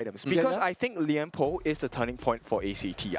items because I think Lian Po is the turning point for A.C.T.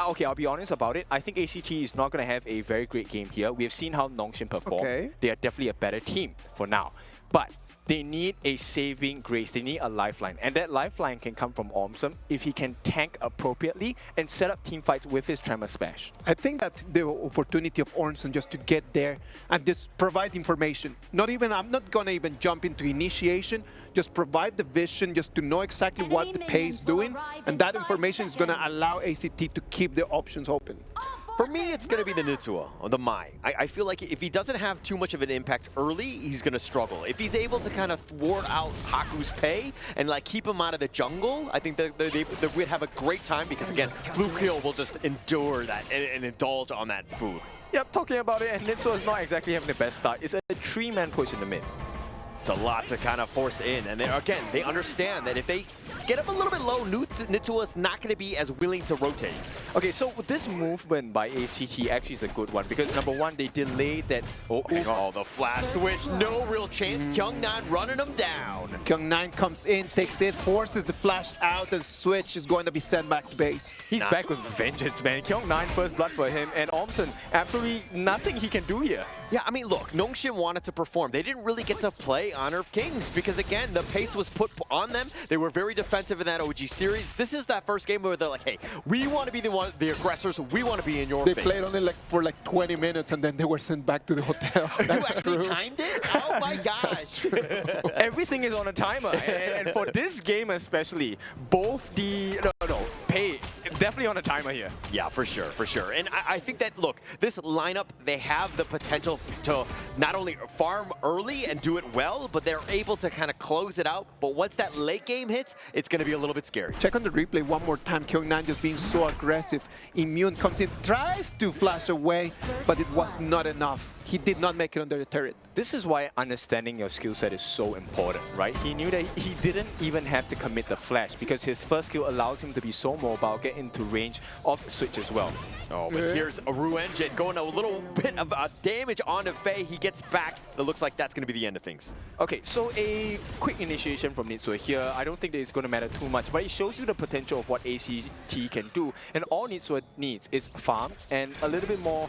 Okay, I'll be honest about it. I think A.C.T. is not going to have a very great game here. We have seen how Nongshim perform. They are definitely a better team for now. But they need a saving grace. They need a lifeline. And that lifeline can come from Ormsum if he can tank appropriately and set up team fights with his Tremor Smash. I think that the opportunity of Ormsum just to get there and just provide information. I'm not going to even jump into initiation. Just provide the vision just to know exactly what the pay is doing. And that information is going to allow A.C.T. to keep the options open. For me, it's going to be the Nitsua, or the Mai. I feel like if he doesn't have too much of an impact early, he's going to struggle. If he's able to kind of thwart out Haku's pay and like keep him out of the jungle, I think that they would have a great time because, again, Fluctuating will just endure that and indulge on that food. Yep, talking about it, and Nitsua is not exactly having the best start. It's a 3-man push in the mid. It's a lot to kind of force in, and again, they understand that if they get up a little bit low, Nitsua is not going to be as willing to rotate. Okay, so this movement by A.C.T. actually is a good one because number one, they delayed that. Oh, the flash switch, no real chance. Kyung-nan running them down. Kyung-nan comes in, takes it, forces the flash out, and switch is going to be sent back to base. He's back with vengeance, man. Kyung-nan first blood for him, and Ormsum, absolutely nothing he can do here. Yeah, I mean, look, Nongshim wanted to perform. They didn't really get to play Honor of Kings because, again, the pace was put on them. They were very defensive in that OG series. This is that first game where they're like, hey, we want to be the aggressors. We want to be in your face. They played only for 20 minutes, and then they were sent back to the hotel. You actually timed it? Oh, my gosh. That's true. Everything is on a timer. And for this game especially, both the... No, pay definitely on a timer here. Yeah, for sure, for sure. And I think that, look, this lineup, they have the potential to not only farm early and do it well, but they're able to kind of close it out. But once that late game hits, it's going to be a little bit scary. Check on the replay one more time. Kyung-nan just being so aggressive. Immune comes in, tries to flash away, but it was not enough. He did not make it under the turret. This is why understanding your skill set is so important, right? He knew that he didn't even have to commit the flash because his first skill allows him to be so mobile, get into range of switch as well. Oh, but here's a Ruenjin going a little bit of damage onto Faye. He gets back. It looks like that's going to be the end of things. Okay, so a quick initiation from Nitsua here. I don't think that it's going to matter too much, but it shows you the potential of what A.C.T. can do. And all Nitsua needs is farm and a little bit more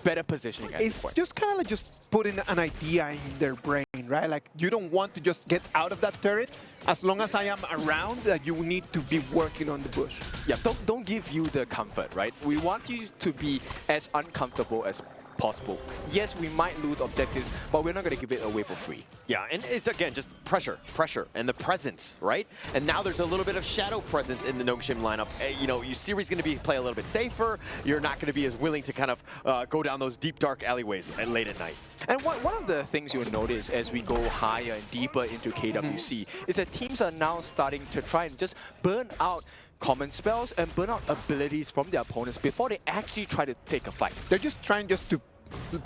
better positioning at this point. It's just kind of like just putting an idea in their brain, right? Like, you don't want to just get out of that turret. As long as I am around, you need to be working on the bush. Yeah, don't give you the comfort, right? We want you to be as uncomfortable as possible. Yes, we might lose objectives, but we're not going to give it away for free. Yeah, and it's, again, just pressure, and the presence, right? And now there's a little bit of shadow presence in the Nongshim lineup. You know, your series going to play a little bit safer. You're not going to be as willing to kind of go down those deep, dark alleyways late at night. And one of the things you'll notice as we go higher and deeper into KWC is that teams are now starting to try and just burn out common spells and burn out abilities from their opponents before they actually try to take a fight. They're just trying just to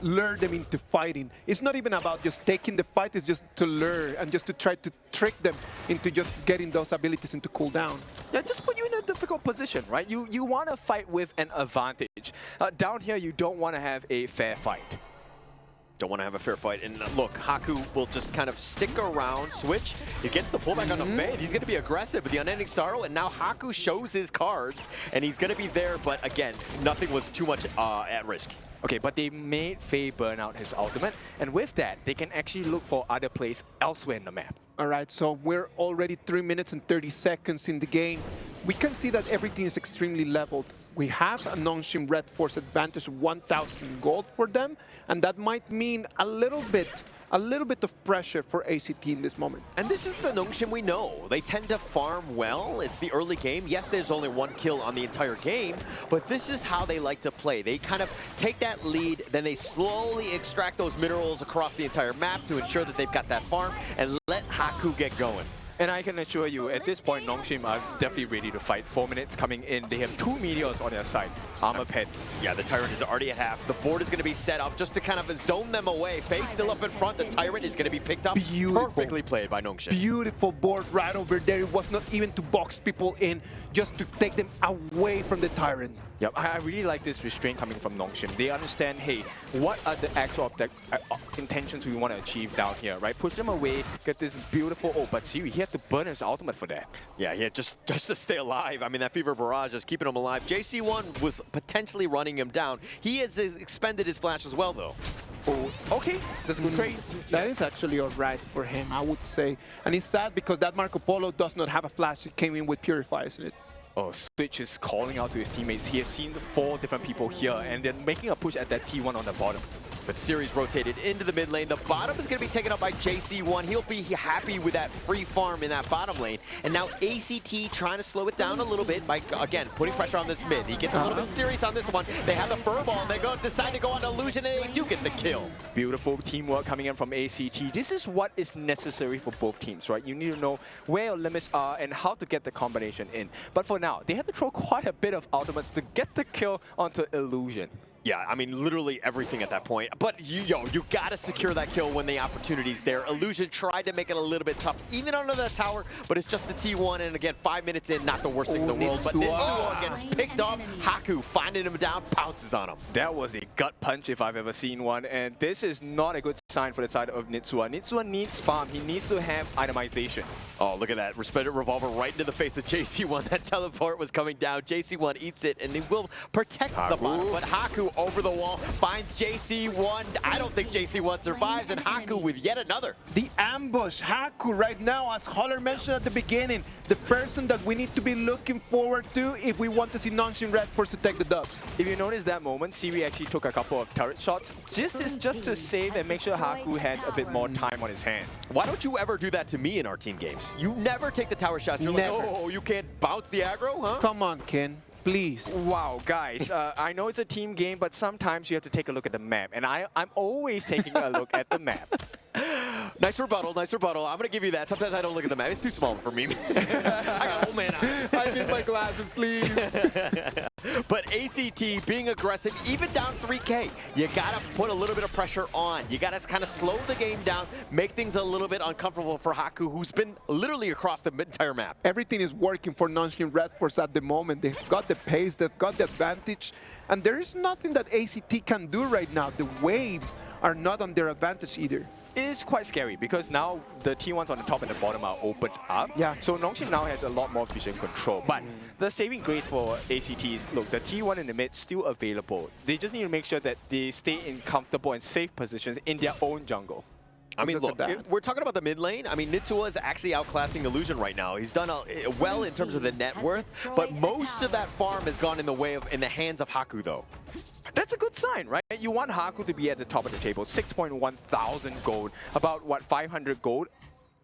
lure them into fighting. It's not even about just taking the fight, it's just to lure and just to try to trick them into just getting those abilities into cooldown. Yeah, just put you in a difficult position, right? You want to fight with an advantage. Down here, you don't want to have a fair fight. Don't want to have a fair fight. And look, Haku will just kind of stick around, switch. He gets the pullback on the Fade. He's going to be aggressive with the Unending Sorrow, and now Haku shows his cards, and he's going to be there, but again, nothing was too much at risk. Okay, but they made Faye burn out his ultimate, and with that, they can actually look for other plays elsewhere in the map. All right, so we're already 3 minutes and 30 seconds in the game. We can see that everything is extremely leveled. We have a Nongshim RedForce advantage, 1,000 gold for them, and that might mean a little bit of pressure for A.C.T. in this moment. And this is the Nongshim we know. They tend to farm well. It's the early game. Yes, there's only one kill on the entire game, but this is how they like to play. They kind of take that lead, then they slowly extract those minerals across the entire map to ensure that they've got that farm and let Haku get going. And I can assure you, at this point, Nongshim are definitely ready to fight. 4 minutes coming in. They have 2 meteors on their side. Armor Pen. Yeah, the Tyrant is already at half. The board is going to be set up just to kind of zone them away. Faye still up in front. The Tyrant is going to be picked up. Beautiful. Perfectly played by Nongshim. Beautiful board right over there. It was not even to box people in, just to take them away from the Tyrant. Yep, I really like this restraint coming from Nongshim. They understand, hey, what are the actual intentions we want to achieve down here, right? Push them away, get this beautiful... Oh, but see, he had to burn his ultimate for that. Yeah, just to stay alive. I mean, that Fever Barrage is keeping him alive. JC1 was potentially running him down. He has expended his flash as well, though. Oh, okay, that's a good trade. That is actually all right for him, I would say. And it's sad because that Marco Polo does not have a flash. It came in with Purify, isn't it? Oh, Switch is calling out to his teammates. He has seen 4 different people here, and they're making a push at that T1 on the bottom. But series rotated into the mid lane. The bottom is going to be taken up by JC1. He'll be happy with that free farm in that bottom lane. And now A.C.T trying to slow it down a little bit by, again, putting pressure on this mid. He gets a little bit serious on this one. They have the Furball, and they decide to go on Illusion, and they do get the kill. Beautiful teamwork coming in from A.C.T. This is what is necessary for both teams, right? You need to know where your limits are and how to get the combination in. But for now, they have to throw quite a bit of ultimates to get the kill onto Illusion. Yeah, I mean, literally everything at that point. But you gotta secure that kill when the opportunity's there. Illusion tried to make it a little bit tough, even under the tower, but it's just the T1, and again, 5 minutes in, not the worst thing in the world. But Nitsua gets picked up. Haku finding him down, pounces on him. That was a gut punch if I've ever seen one, and this is not a good sign for the side of Nitsua. Nitsua needs farm. He needs to have itemization. Oh, look at that. Respected Revolver right into the face of JC1. That teleport was coming down. JC1 eats it, and he will protect the bottom. But Haku over the wall finds JC1. I don't think JC1 survives, and Haku with yet another. The ambush. Haku right now, as Holler mentioned at the beginning, the person that we need to be looking forward to if we want to see Nongshim RedForce to take the dub. If you notice that moment, Siri actually took a couple of turret shots. This is just to save and make sure Haku has a bit more time on his hands. Why don't you ever do that to me in our team games? You never take the tower shots. You're like, oh, you can't bounce the aggro, huh? Come on, Ken. Please. Wow, guys, I know it's a team game, but sometimes you have to take a look at the map, and I'm always taking a look at the map. Nice rebuttal, nice rebuttal. I'm going to give you that. Sometimes I don't look at the map. It's too small for me. I got old man eyes. I need my glasses, please. But A.C.T being aggressive, even down 3K, you got to put a little bit of pressure on. You got to kind of slow the game down, make things a little bit uncomfortable for Haku, who's been literally across the entire map. Everything is working for Nongshim RedForce at the moment. They've got the pace, they've got the advantage, and there is nothing that A.C.T can do right now. The waves are not on their advantage either. It is quite scary because now the T1s on the top and the bottom are opened up. Yeah. So Nongshim now has a lot more vision control. But the saving grace for A.C.T is, look, the T1 in the mid still available. They just need to make sure that they stay in comfortable and safe positions in their own jungle. I mean, look, we're talking about the mid lane. I mean, Nitsua is actually outclassing Illusion right now. He's done well in terms of the net worth, but most of that farm has gone in the hands of Haku, though. That's a good sign, right? You want Haku to be at the top of the table. 6.1 thousand gold. About, what, 500 gold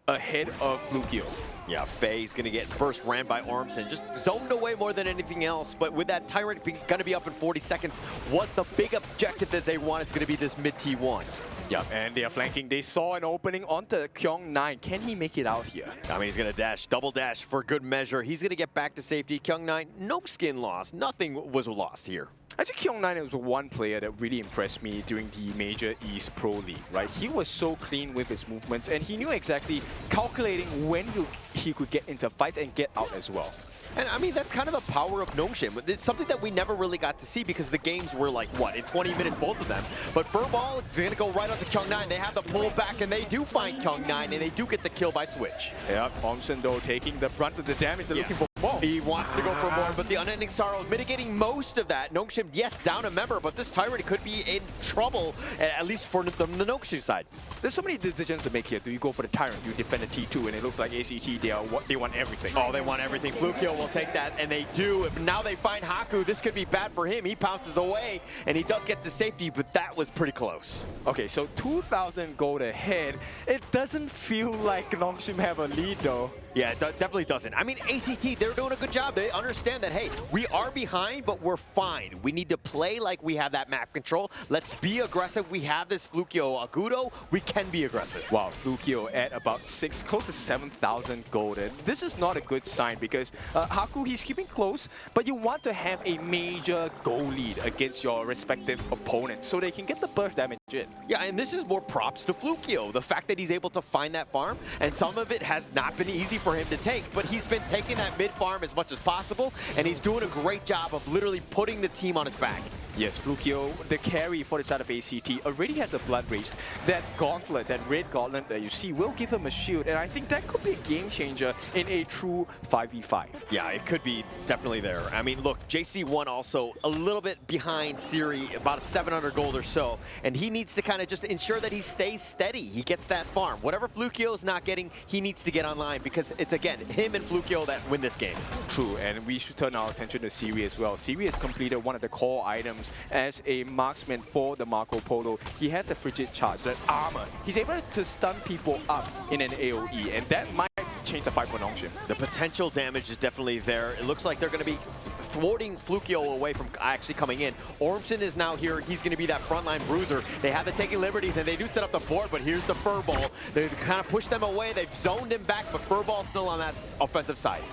ahead of Flukio. Yeah, Faye's going to get burst ran by Ormson. Just zoned away more than anything else. But with that Tyrant going to be up in 40 seconds, what the big objective that they want is going to be this mid T1. Yep, and they are flanking. They saw an opening onto Kyung9. Can he make it out here? I mean, he's going to dash, double dash for good measure. He's going to get back to safety. Kyung9, no skin loss. Nothing was lost here. Actually, Kyung9 was one player that really impressed me during the Major East Pro League, right? He was so clean with his movements, and he knew exactly calculating when he could get into fights and get out as well. And I mean, that's kind of the power of Nongshim. It's something that we never really got to see because the games were like, what, in 20 minutes, both of them. But Furball is going to go right onto Kyung9. They have the pull back, and they do find Kyung9, and they do get the kill by Switch. Yeah, Ormson, though, taking the brunt of the damage. They're looking for more. He wants to go for more, but the Unending Sorrow mitigating most of that. Nongshim, yes, down a member, but this Tyrant could be in trouble, at least for the Nongshim side. There's so many decisions to make here. Do you go for the Tyrant? Do you defend the T2? And it looks like A.C.T, they want everything. Oh, they want everything. Flukio will take that, and they do. Now they find Haku. This could be bad for him. He pounces away, and he does get to safety, but that was pretty close. Okay, so 2,000 gold ahead. It doesn't feel like Nongshim have a lead, though. Yeah, it definitely doesn't. I mean, A.C.T, they're doing a good job. They understand that, hey, we are behind, but we're fine. We need to play like we have that map control. Let's be aggressive. We have this Flukio Agudo. We can be aggressive. Wow, Flukio at about close to 7,000 gold. And this is not a good sign because Haku, he's keeping close, but you want to have a major goal lead against your respective opponents so they can get the burst damage in. Yeah, and this is more props to Flukio. The fact that he's able to find that farm, and some of it has not been easy for him to take, but he's been taking that mid farm as much as possible, and he's doing a great job of literally putting the team on his back. Yes, Flukio, the carry for the side of A.C.T, already has a Blood Rage. That gauntlet, that red gauntlet that you see, will give him a shield, and I think that could be a game changer in a true 5v5. Yeah, it could be definitely there. I mean, look, JC1 also a little bit behind Siri, about 700 gold or so, and he needs to kind of just ensure that he stays steady. He gets that farm. Whatever Flukio's not getting, he needs to get online because it's, again, him and Flukio that win this game. True, and we should turn our attention to Siri as well. Siri has completed one of the core items as a marksman for the Marco Polo. He has the frigid charge, that armor. He's able to stun people up in an AoE, and that might change the fight for Nongshim. The potential damage is definitely there. It looks like they're going to be thwarting Flukio away from actually coming in. Ormson is now here. He's going to be that frontline bruiser. They have the taking liberties, and they do set up the board, but here's the Furball. They kind of push them away. They've zoned him back, but Furball's still on that offensive side.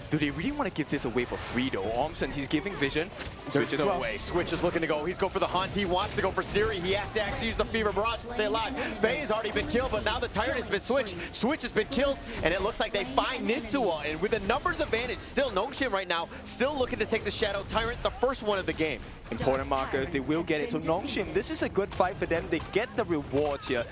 Do they really want to give this away for free though? Ormson, he's giving vision. Switch as well. Switch is looking to go. He's going for the hunt. He wants to go for Siri. He has to actually use the Fever Barrage to stay alive. Faye has already been killed, but now the Tyrant has been switched. Switch has been killed, and it looks like they find Nitsua. And with a numbers advantage, still Nongshim right now, still looking to take the Shadow Tyrant, the first one of the game. Important markers, they will get it. So Nongshim, this is a good fight for them. They get the rewards here.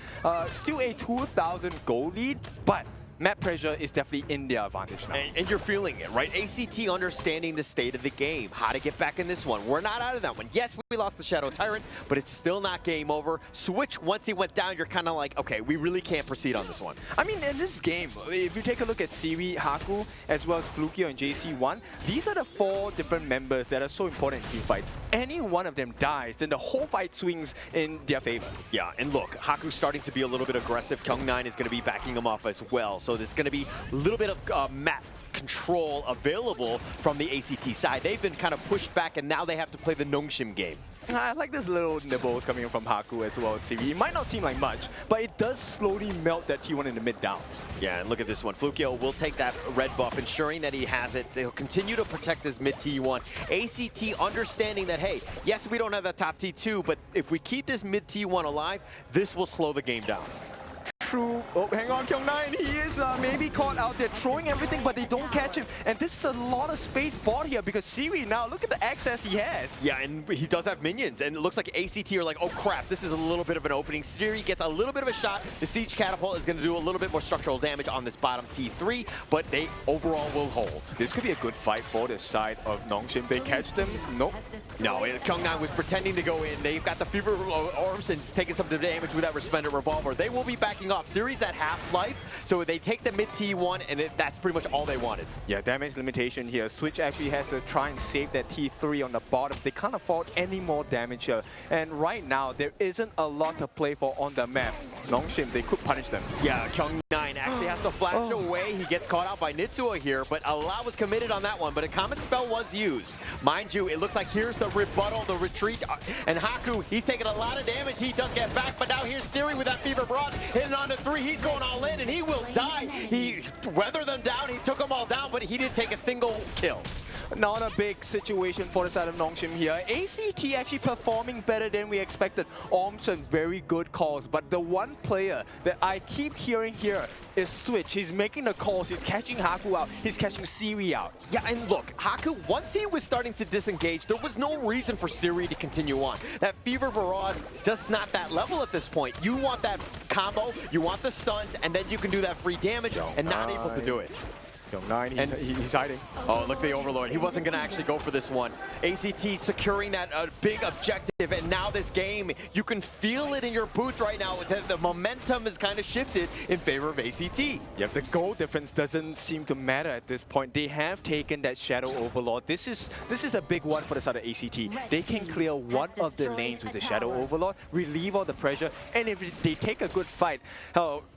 Still a 2,000 gold lead, but map pressure is definitely in their advantage now. And you're feeling it, right? A.C.T understanding the state of the game, how to get back in this one. We're not out of that one. Yes, we lost the Shadow Tyrant, but it's still not game over. Switch, once he went down, you're kind of like, okay, we really can't proceed on this one. I mean, in this game, if you take a look at Siri, Haku, as well as Flukio and JC1, these are the 4 different members that are so important in team fights. Any one of them dies, then the whole fight swings in their favor. Yeah, and look, Haku's starting to be a little bit aggressive. Kyung9 is going to be backing him off as well. So there's going to be a little bit of map control available from the A.C.T side. They've been kind of pushed back, and now they have to play the Nongshim game. I like this little nibbles coming in from Haku as well as Siri. It might not seem like much, but it does slowly melt that T1 in the mid down. Yeah, and look at this one. Flukio will take that red buff, ensuring that he has it. They'll continue to protect this mid T1. A.C.T understanding that, hey, yes, we don't have that top T2, but if we keep this mid T1 alive, this will slow the game down. True. Oh, hang on, Kyung9. He is maybe caught out there throwing everything, but they don't catch him. And this is a lot of space bought here because Siri now, look at the access he has. Yeah, and he does have minions. And it looks like A.C.T are like, oh crap, this is a little bit of an opening. Siri gets a little bit of a shot. The Siege Catapult is going to do a little bit more structural damage on this bottom T3, but they overall will hold. This could be a good fight for the side of Nongshim. They catch them? Nope. No, Kyung9 was pretending to go in. They've got the Fever Ormson's taking some damage with that Resplendent Revolver. They will be backing off. Siri's at half-life, so they take the mid T1, and that's pretty much all they wanted. Yeah, damage limitation here. Switch actually has to try and save that T3 on the bottom. They can't afford any more damage here. And right now, there isn't a lot to play for on the map. Nongshim, they could punish them. Yeah, Kyung9 actually has to flash away. He gets caught out by Nitsua here, but a lot was committed on that one, but a common spell was used. Mind you, it looks like here's the rebuttal, the retreat, and Haku, he's taking a lot of damage. He does get back, but now here's Siri with that Fever Barrage, hitting on the 3. He's going all in, and he will die. He weathered them down. He took them all down, but he didn't take a single kill. Not a big situation for the side of Nongshim here. A.C.T actually performing better than we expected. Ormson, very good calls, but the one player that I keep hearing here is Switch. He's making the calls, he's catching Haku out, he's catching Siri out. Yeah, and look, Haku, once he was starting to disengage, there was no reason for Siri to continue on. That Fever Barrage, just not that level at this point. You want that combo, you want the stuns, and then you can do that free damage, and not able to do it. Kyung9, he's hiding. Oh, look at the Overlord. He wasn't going to actually go for this one. A.C.T securing that big objective, and now this game, you can feel it in your boots right now. The momentum is kind of shifted in favor of A.C.T. Yeah, the goal difference doesn't seem to matter at this point. They have taken that Shadow Overlord. This is a big one for the side of A.C.T. They can clear one of the lanes with the Shadow Overlord, relieve all the pressure, and if they take a good fight,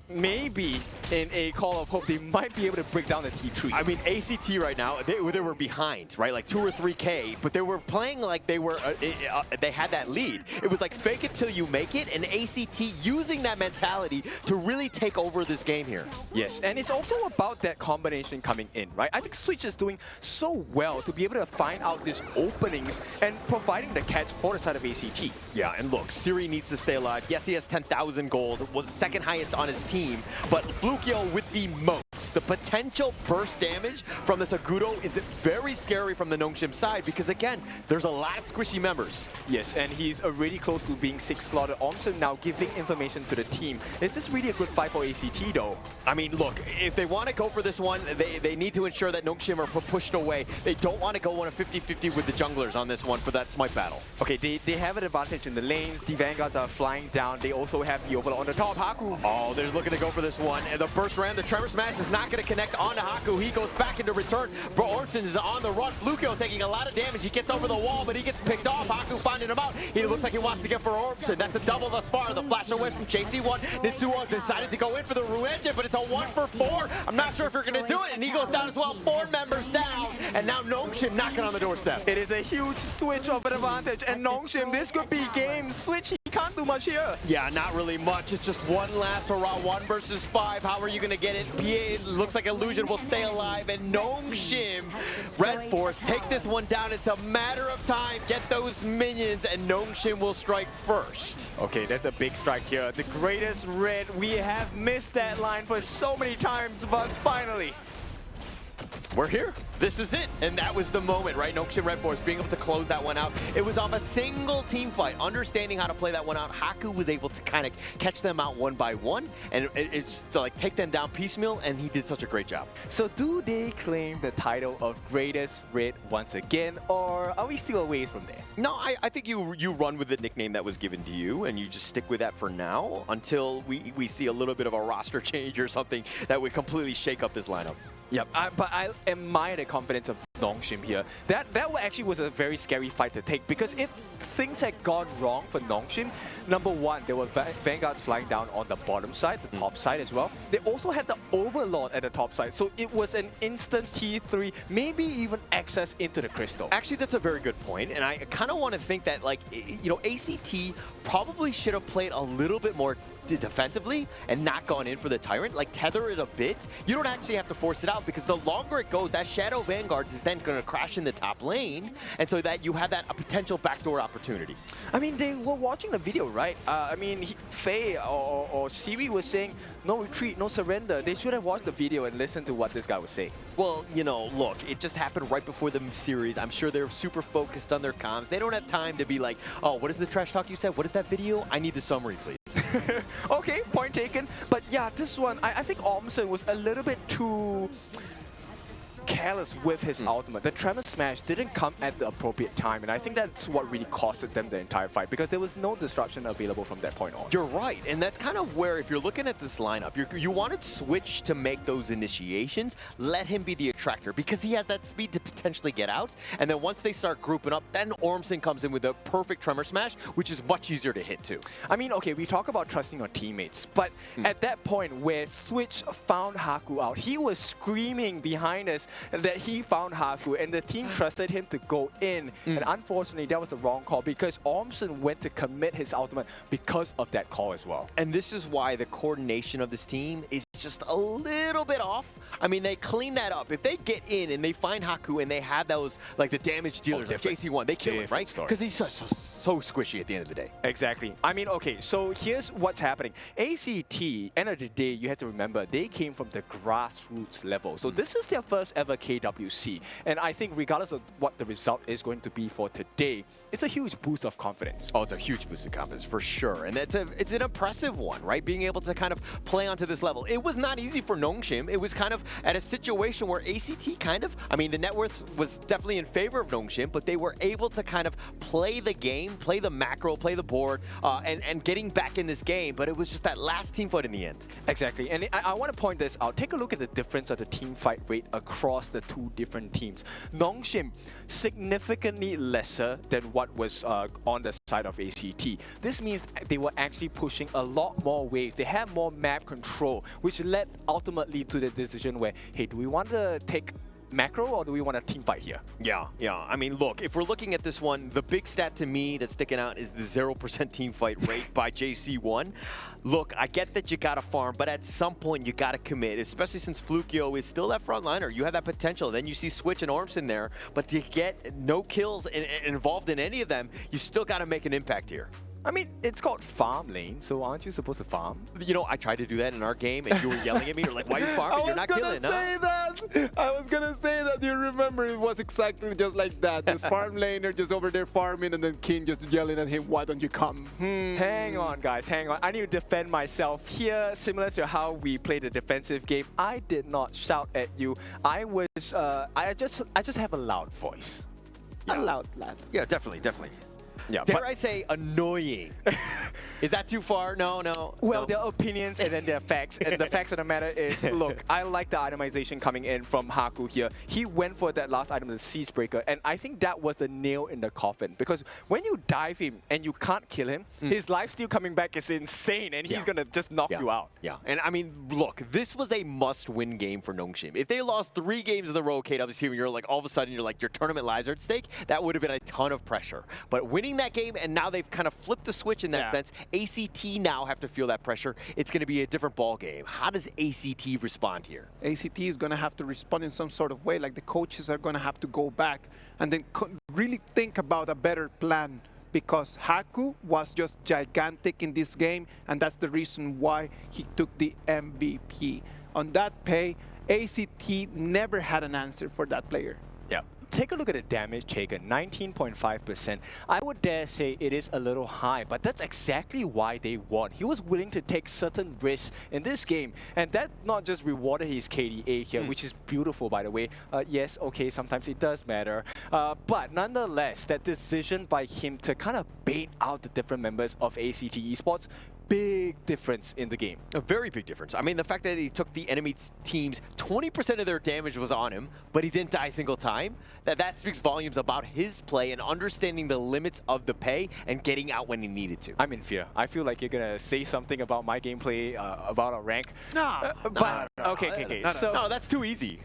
maybe in a call of hope, they might be able to break down the T3. I mean, A.C.T right now, they were behind, right? Like 2 or 3K, but they were playing like they were, they had that lead. It was like fake it till you make it, and A.C.T using that mentality to really take over this game here. Yes, and it's also about that combination coming in, right? I think Switch is doing so well to be able to find out these openings and providing the catch for the side of A.C.T. Yeah, and look, Siri needs to stay alive. Yes, he has 10,000 gold, was second highest on his team, but Flukio with the most. the potential burst damage from this Agudo is very scary from the Nongshim side because, again, there's a lot of squishy members. Yes, and he's already close to being 6 slaughtered. Ormson now giving information to the team. Is this really a good fight for A.C.T, though? I mean, look, if they want to go for this one, they need to ensure that Nongshim are pushed away. They don't want to go on a 50-50 with the junglers on this one for that smite battle. Okay, they have an advantage in the lanes. The Vanguards are flying down. They also have the overlord on the top. Haku. Oh, they're looking to go for this one. And the burst ram, the Tremor Smash is not going to connect onto Haku. He goes back into return. But Ormson is on the run. Fluctuating taking a lot of damage. He gets over the wall, but he gets picked off. Haku finding him out. He looks like he wants to get for Ormson. That's a double thus far. The flash away from JC1. Nitsuo decided to go in for the Ruenge, but it's a 1 for 4. I'm not sure if you're going to do it. And he goes down as well. 4 members down. And now Nongshim knocking on the doorstep. It is a huge switch of an advantage. And Nongshim, this could be game. Switch, he can't do much here. Yeah, not really much. It's just one last hurrah. 1 versus 5. How are you going to get it? PA looks like Illusion will stay alive. And Nongshim RedForce take this one down. It's a matter of time. Get those minions and Nongshim will strike first. Okay, that's a big strike here. The greatest red. We have missed that line for so many times, but finally. We're here. This is it. And that was the moment, right? Nongshim RedForce being able to close that one out. It was off a single team fight. Understanding how to play that one out, Haku was able to kind of catch them out one by one and it's to like take them down piecemeal, and he did such a great job. So do they claim the title of greatest red once again, or are we still a ways from there? No, I think you run with the nickname that was given to you, and you just stick with that for now until we see a little bit of a roster change or something that would completely shake up this lineup. Yep, but I admire the confidence of Nongshim here. That actually was a very scary fight to take, because if things had gone wrong for Nongshim, number one, there were Vanguards flying down on the bottom side, the top side as well. They also had the Overlord at the top side, so it was an instant T3, maybe even access into the crystal. Actually, that's a very good point, and I kind of want to think that, like, you know, A.C.T probably should have played a little bit more defensively and not gone in for the Tyrant, like tether it a bit. You don't actually have to force it out, because the longer it goes, that Shadow Vanguards is then going to crash in the top lane, and so that you have that a potential backdoor opportunity. I mean, they were watching the video, right? I mean, Faye or Siri was saying, no retreat, no surrender. They should have watched the video and listened to what this guy was saying. Well, you know, look, it just happened right before the series. I'm sure they're super focused on their comms. They don't have time to be like, oh, what is the trash talk you said? What is that video? I need the summary, please. Okay, point taken. But yeah, this one, I think Ormson was a little bit too careless with his ultimate. The Tremor Smash didn't come at the appropriate time, and I think that's what really costed them the entire fight, because there was no disruption available from that point on. You're right, and that's kind of where, if you're looking at this lineup, you wanted Switch to make those initiations, let him be the attractor, because he has that speed to potentially get out, and then once they start grouping up, then Ormson comes in with a perfect Tremor Smash, which is much easier to hit too. I mean, okay, we talk about trusting your teammates, but at that point where Switch found Haku out, he was screaming behind us that he found Haku, and the team trusted him to go in. And unfortunately, that was the wrong call, because Ormson went to commit his ultimate because of that call as well. And this is why the coordination of this team is just a little bit off. I mean, they clean that up. If they get in and they find Haku and they have those, like the damage dealers, like JC1, they kill him, right? Because he's so squishy at the end of the day. Exactly. I mean, okay, so here's what's happening. A.C.T, end of the day, you have to remember, they came from the grassroots level. So this is their first ever KWC. And I think regardless of what the result is going to be for today, it's a huge boost of confidence. Oh, it's a huge boost of confidence, for sure. And it's an impressive one, right? Being able to kind of play onto this level. It was not easy for Nongshim. It was kind of at a situation where A.C.T kind of, I mean, the net worth was definitely in favor of Nongshim, but they were able to kind of play the game, play the macro, play the board, and getting back in this game. But it was just that last team fight in the end. Exactly. And I want to point this out. Take a look at the difference of the team fight rate across the two different teams. Nongshim, significantly lesser than what was on the side of A.C.T. This means they were actually pushing a lot more waves. They had more map control, which led ultimately to the decision where, hey, do we want to take macro or do we want a team fight here? Yeah. I mean, look, if we're looking at this one, the big stat to me that's sticking out is the 0% team fight rate by JC1. Look, I get that you got to farm, but at some point you got to commit, especially since Flukio is still that frontliner. You have that potential. Then you see Switch and Ormson there, but to get no kills involved in any of them, you still got to make an impact here. I mean, it's called farm lane, so aren't you supposed to farm? You know, I tried to do that in our game, and you were yelling at me. You're like, why are you farming? You're not killing, I was gonna say that. You remember it was exactly just like that. This farm laner just over there farming, and then King just yelling at him, why don't you come? Hang on, guys, hang on. I need to defend myself here, similar to how we played a defensive game. I did not shout at you. I just have a loud voice. Yeah. A loud lad. Yeah, definitely, definitely. Yeah, Dare I say annoying? Is that too far? No. Well, no. there are opinions and then there are facts. And the facts of the matter is, look, I like the itemization coming in from Haku here. He went for that last item, the Siege Breaker, and I think that was a nail in the coffin. Because when you dive him and you can't kill him, his lifesteal coming back is insane, and he's going to just knock you out. Yeah, and I mean, look, this was a must-win game for Nongshim. If they lost 3 games in the row, KWC, and you're like, all of a sudden, you're like, your tournament lives are at stake, that would have been a ton of pressure. But winning that game, and now they've kind of flipped the switch in that sense. A.C.T now have to feel that pressure. It's going to be a different ball game. How does A.C.T respond here? A.C.T is going to have to respond in some sort of way. Like the coaches are going to have to go back and then really think about a better plan, because Haku was just gigantic in this game, and that's the reason why he took the MVP. On that pay, A.C.T never had an answer for that player. Yeah. Take a look at the damage taken, 19.5%. I would dare say it is a little high, but that's exactly why they won. He was willing to take certain risks in this game, and that not just rewarded his KDA here, which is beautiful, by the way. Yes, okay, sometimes it does matter. But nonetheless, that decision by him to kind of bait out the different members of A.C.T Esports, big difference in the game. A very big difference. I mean, the fact that he took the enemy teams, 20% of their damage was on him, but he didn't die a single time, that speaks volumes about his play and understanding the limits of the pay and getting out when he needed to. I'm in fear. I feel like you're going to say something about my gameplay, about our rank. No. Okay. No, that's too easy.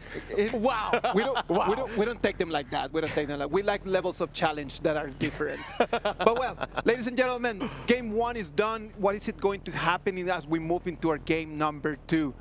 Wow. We don't take them like that. We don't take them like. We like levels of challenge that are different. But well, ladies and gentlemen, game 1 is done. What is it going to happen as we move into our game number 2?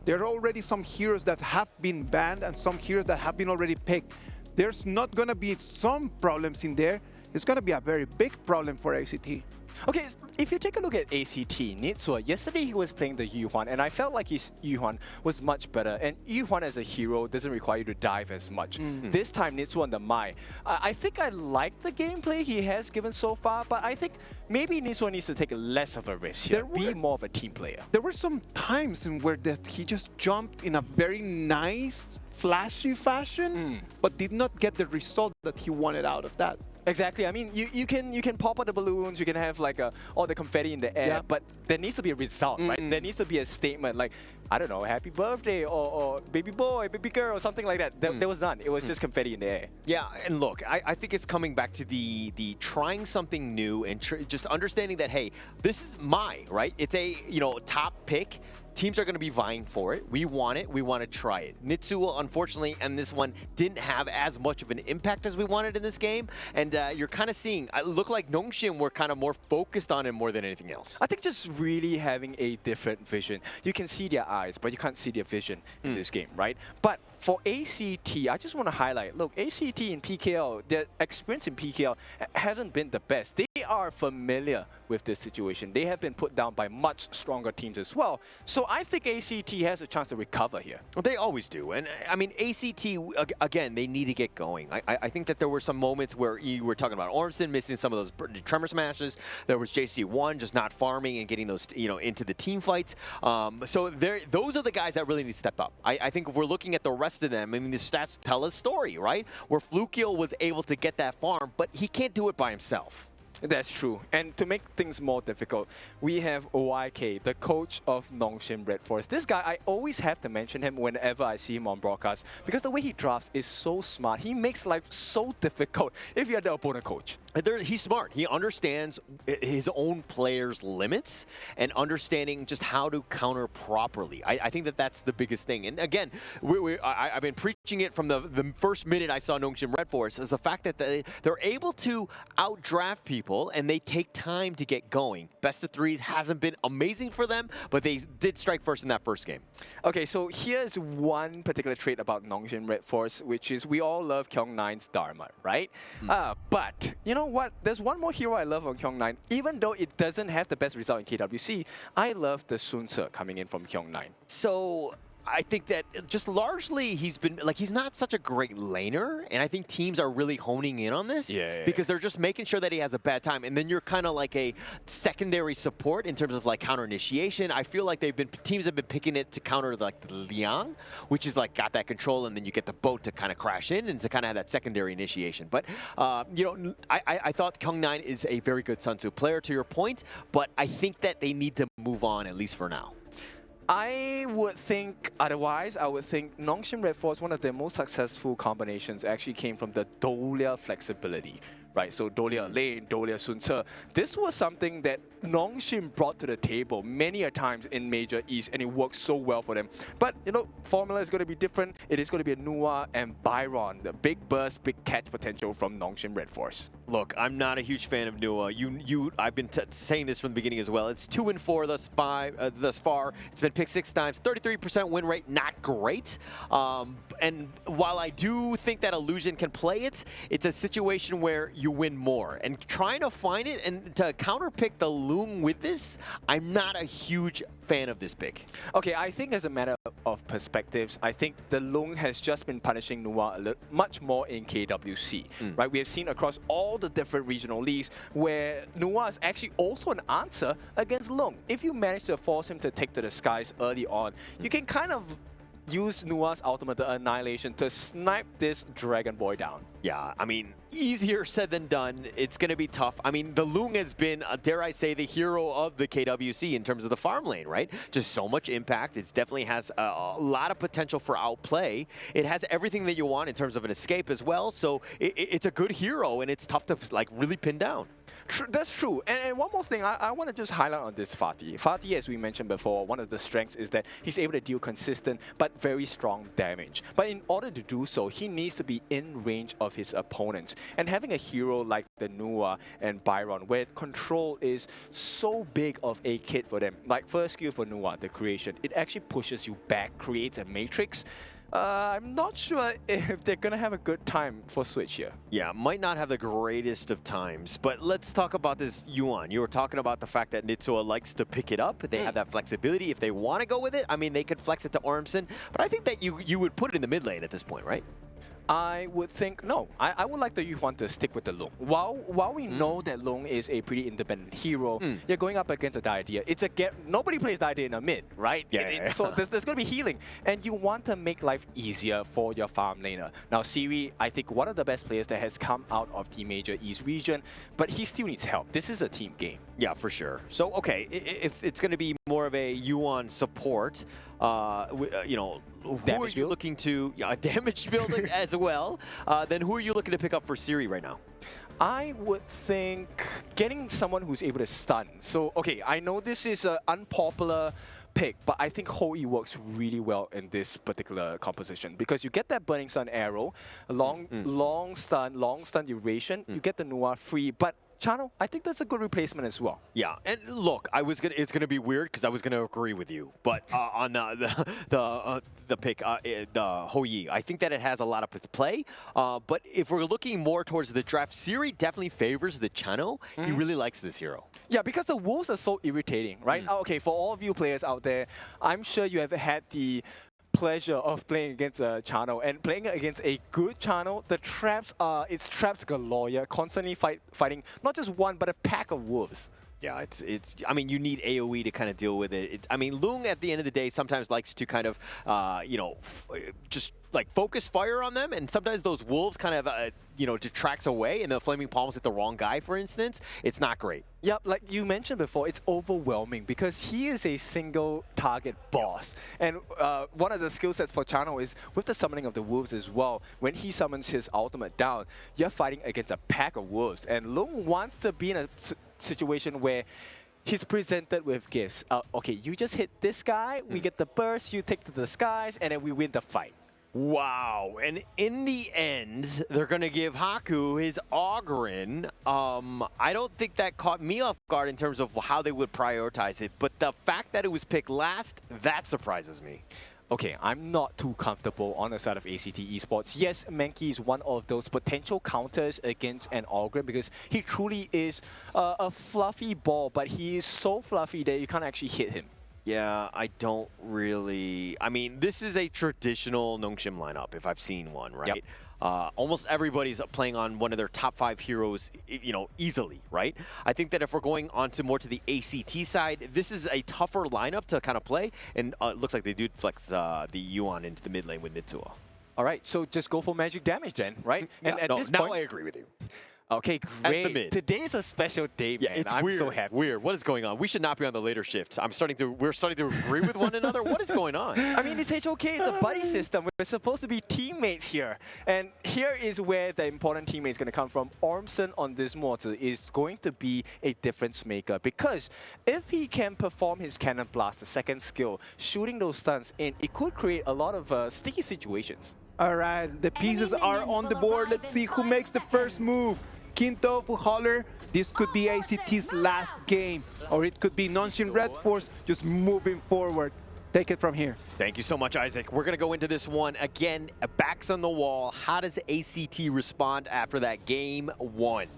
There are already some heroes that have been banned and some heroes that have been already picked. There's not going to be some problems in there. It's going to be a very big problem for A.C.T. Okay, if you take a look at A.C.T, Nitsua, yesterday he was playing the Yuhuan, and I felt like his Yuhuan was much better. And Yuhuan as a hero doesn't require you to dive as much. This time, Nitsua on the Mai. I think I like the gameplay he has given so far, but I think maybe Nitsua needs to take less of a risk here, be more of a team player. There were some times in where he just jumped in a very nice, flashy fashion, but did not get the result that he wanted out of that. Exactly. I mean, you can pop out the balloons, you can have like all the confetti in the air, but there needs to be a result, right? There needs to be a statement like, I don't know, happy birthday or baby boy, baby girl, or something like that. There was none. It was just confetti in the air. Yeah, and look, I think it's coming back to the trying something new and just understanding that, hey, this is right? It's a, top pick. Teams are going to be vying for it. We want it. We want to try it. Nitsua, unfortunately, and this one didn't have as much of an impact as we wanted in this game. And you're kind of seeing, it looked like Nongshim were kind of more focused on him more than anything else. I think just really having a different vision. You can see their eyes, but you can't see their vision in this game, right? But for A.C.T, I just want to highlight, look, A.C.T in PKL, their experience in PKL hasn't been the best. They are familiar with this situation. They have been put down by much stronger teams as well. So I think A.C.T has a chance to recover here. Well, they always do. And I mean, A.C.T, again, they need to get going. I think that there were some moments where you were talking about Ormson missing some of those tremor smashes. There was JC1 just not farming and getting those, into the team fights. So those are the guys that really need to step up. I think if we're looking at the rest of them, I mean, the stats tell a story, right? Where Fluctuating was able to get that farm, but he can't do it by himself. That's true. And to make things more difficult, we have YK, the coach of Nongshim RedForce. This guy, I always have to mention him whenever I see him on broadcast because the way he drafts is so smart. He makes life so difficult if you're the opponent coach. He's smart. He understands his own players' limits and understanding just how to counter properly. I think that that's the biggest thing. And again, I've been preaching it from the first minute I saw Nongshim RedForce, is the fact that they're able to outdraft people people, and they take time to get going. Best of threes hasn't been amazing for them, but they did strike first in that first game. Okay, so here's one particular trait about Nongshim RedForce, which is we all love Kyung9's Dharma, right? But you know what? There's one more hero I love on Kyung9. Even though it doesn't have the best result in KWC, I love the Sun Tzu coming in from Kyung9. So I think that just largely he's been, like, he's not such a great laner, and I think teams are really honing in on this because they're just making sure that he has a bad time, and then you're kind of like a secondary support in terms of like counter initiation. I feel like teams have been picking it to counter like the Liang, which is like got that control, and then you get the boat to kind of crash in and to kind of have that secondary initiation. But you know, I thought Kyung9 is a very good Sun Tzu player, to your point, but I think that they need to move on, at least for now. I would think otherwise. I would think Nongshim RedForce, one of their most successful combinations, actually came from the Dolia flexibility. Right, so Dolia lane, Dolia Sun Tzu. This was something that Nongshim brought to the table many a times in Major East, and it worked so well for them. But, you know, formula is going to be different. It is going to be a Nua and Byron, the big burst, big catch potential from Nongshim RedForce. Look, I'm not a huge fan of Nua. I've been saying this from the beginning as well. It's 2-4 thus far. It's been picked 6 times, 33% win rate, not great. And while I do think that Illusion can play it, it's a situation where you win more. And trying to find it and to counterpick the Lung with this, I'm not a huge fan of this pick. Okay, I think as a matter of perspectives, I think the Lung has just been punishing Nua much more in KWC, right? We have seen across all the different regional leagues where Nua is actually also an answer against Lung. If you manage to force him to take to the skies early on, you can kind of use Nua's ultimate, the Annihilation, to snipe this Dragon Boy down. Yeah, I mean, easier said than done. It's going to be tough. I mean, the Lung has been, dare I say, the hero of the KWC in terms of the farm lane, right? Just so much impact. It definitely has a lot of potential for outplay. It has everything that you want in terms of an escape as well. So it's a good hero, and it's tough to like really pin down. That's true. And one more thing, I want to just highlight on this Fatih. Fatih, as we mentioned before, one of the strengths is that he's able to deal consistent but very strong damage. But in order to do so, he needs to be in range of his opponents. And having a hero like the Nua and Byron, where control is so big of a kit for them, like first skill for Nua, the creation, it actually pushes you back, creates a matrix. I'm not sure if they're going to have a good time for Switch here. Yeah, might not have the greatest of times, but let's talk about this Yuan. You were talking about the fact that Nitsua likes to pick it up. They have that flexibility. If they want to go with it, I mean, they could flex it to Ormson, but I think that you would put it in the mid lane at this point, right? I would think, no. I would like the Yuan to stick with the Lung. While we know that Lung is a pretty independent hero, you're going up against a Diadea. It's a nobody plays Diadea in a mid, right? So there's going to be healing. And you want to make life easier for your farm laner. Now, Siri, I think one of the best players that has come out of the Major East region, but he still needs help. This is a team game. Yeah, for sure. So, okay, if it's going to be more of a Yuan support, you know, who are you looking to damage building as well? Then who are you looking to pick up for Siri right now? I would think getting someone who's able to stun. So, okay, I know this is an unpopular pick, but I think Hoi works really well in this particular composition because you get that Burning Sun arrow, long stun duration, you get the Nua free, but Chano, I think that's a good replacement as well. Yeah, and look, it's gonna be weird because I was gonna agree with you, but on the pick, the Hoi, I think that it has a lot of play. But if we're looking more towards the draft, Siri definitely favors the Chano. He really likes this hero. Yeah, because the wolves are so irritating, right? Okay, for all of you players out there, I'm sure you have had the pleasure of playing against a Chano and playing against a good Chano. The traps are, it's traps galore. You're constantly fighting not just one, but a pack of wolves. Yeah, I mean, you need AoE to kind of deal with it. I mean, Lung at the end of the day sometimes likes to kind of, you know, just like focus fire on them, and sometimes those wolves kind of, you know, detracts away, and the Flaming Palms hit the wrong guy, for instance. It's not great. Yep, like you mentioned before, it's overwhelming because he is a single target boss. And one of the skill sets for Chano is with the summoning of the wolves as well. When he summons his ultimate down, you're fighting against a pack of wolves, and Lung wants to be in a situation where he's presented with gifts. Okay, you just hit this guy, we get the burst, you take to the skies, and then we win the fight. Wow, and in the end, they're going to give Haku his Ogryn. I don't think that caught me off guard in terms of how they would prioritize it, but the fact that it was picked last, that surprises me. Okay, I'm not too comfortable on the side of A.C.T Esports. Yes, Mankey is one of those potential counters against an Ogryn because he truly is a fluffy ball, but he is so fluffy that you can't actually hit him. Yeah, I don't really... I mean, this is a traditional Nongshim lineup, if I've seen one, right? Yep. Almost everybody's playing on one of their top 5 heroes, you know, easily, right? I think that if we're going on to more to the A.C.T side, this is a tougher lineup to kind of play, and it looks like they do flex the Yuan into the mid lane with Nitsua. All right, so just go for magic damage then, right? And at this now point, I agree with you. Okay, great. Today is a special day, man. Yeah, it's I'm weird. so happy. Weird. What is going on? We should not be on the later shift. We're starting to agree with one another. What is going on? I mean, it's HOK. It's a buddy system. We're supposed to be teammates here. And here is where the important teammate is going to come from. Ormson on this mortar is going to be a difference maker because if he can perform his cannon blast, the second skill, shooting those stuns in, it could create a lot of sticky situations. All right, the pieces are on the board. Let's see who makes the first move. Quinto, Pujoler, this could be A.C.T's last game, or it could be Nongshim RedForce just moving forward. Take it from here. Thank you so much, Isaac. We're going to go into this one. Again, backs on the wall. How does A.C.T respond after that game 1?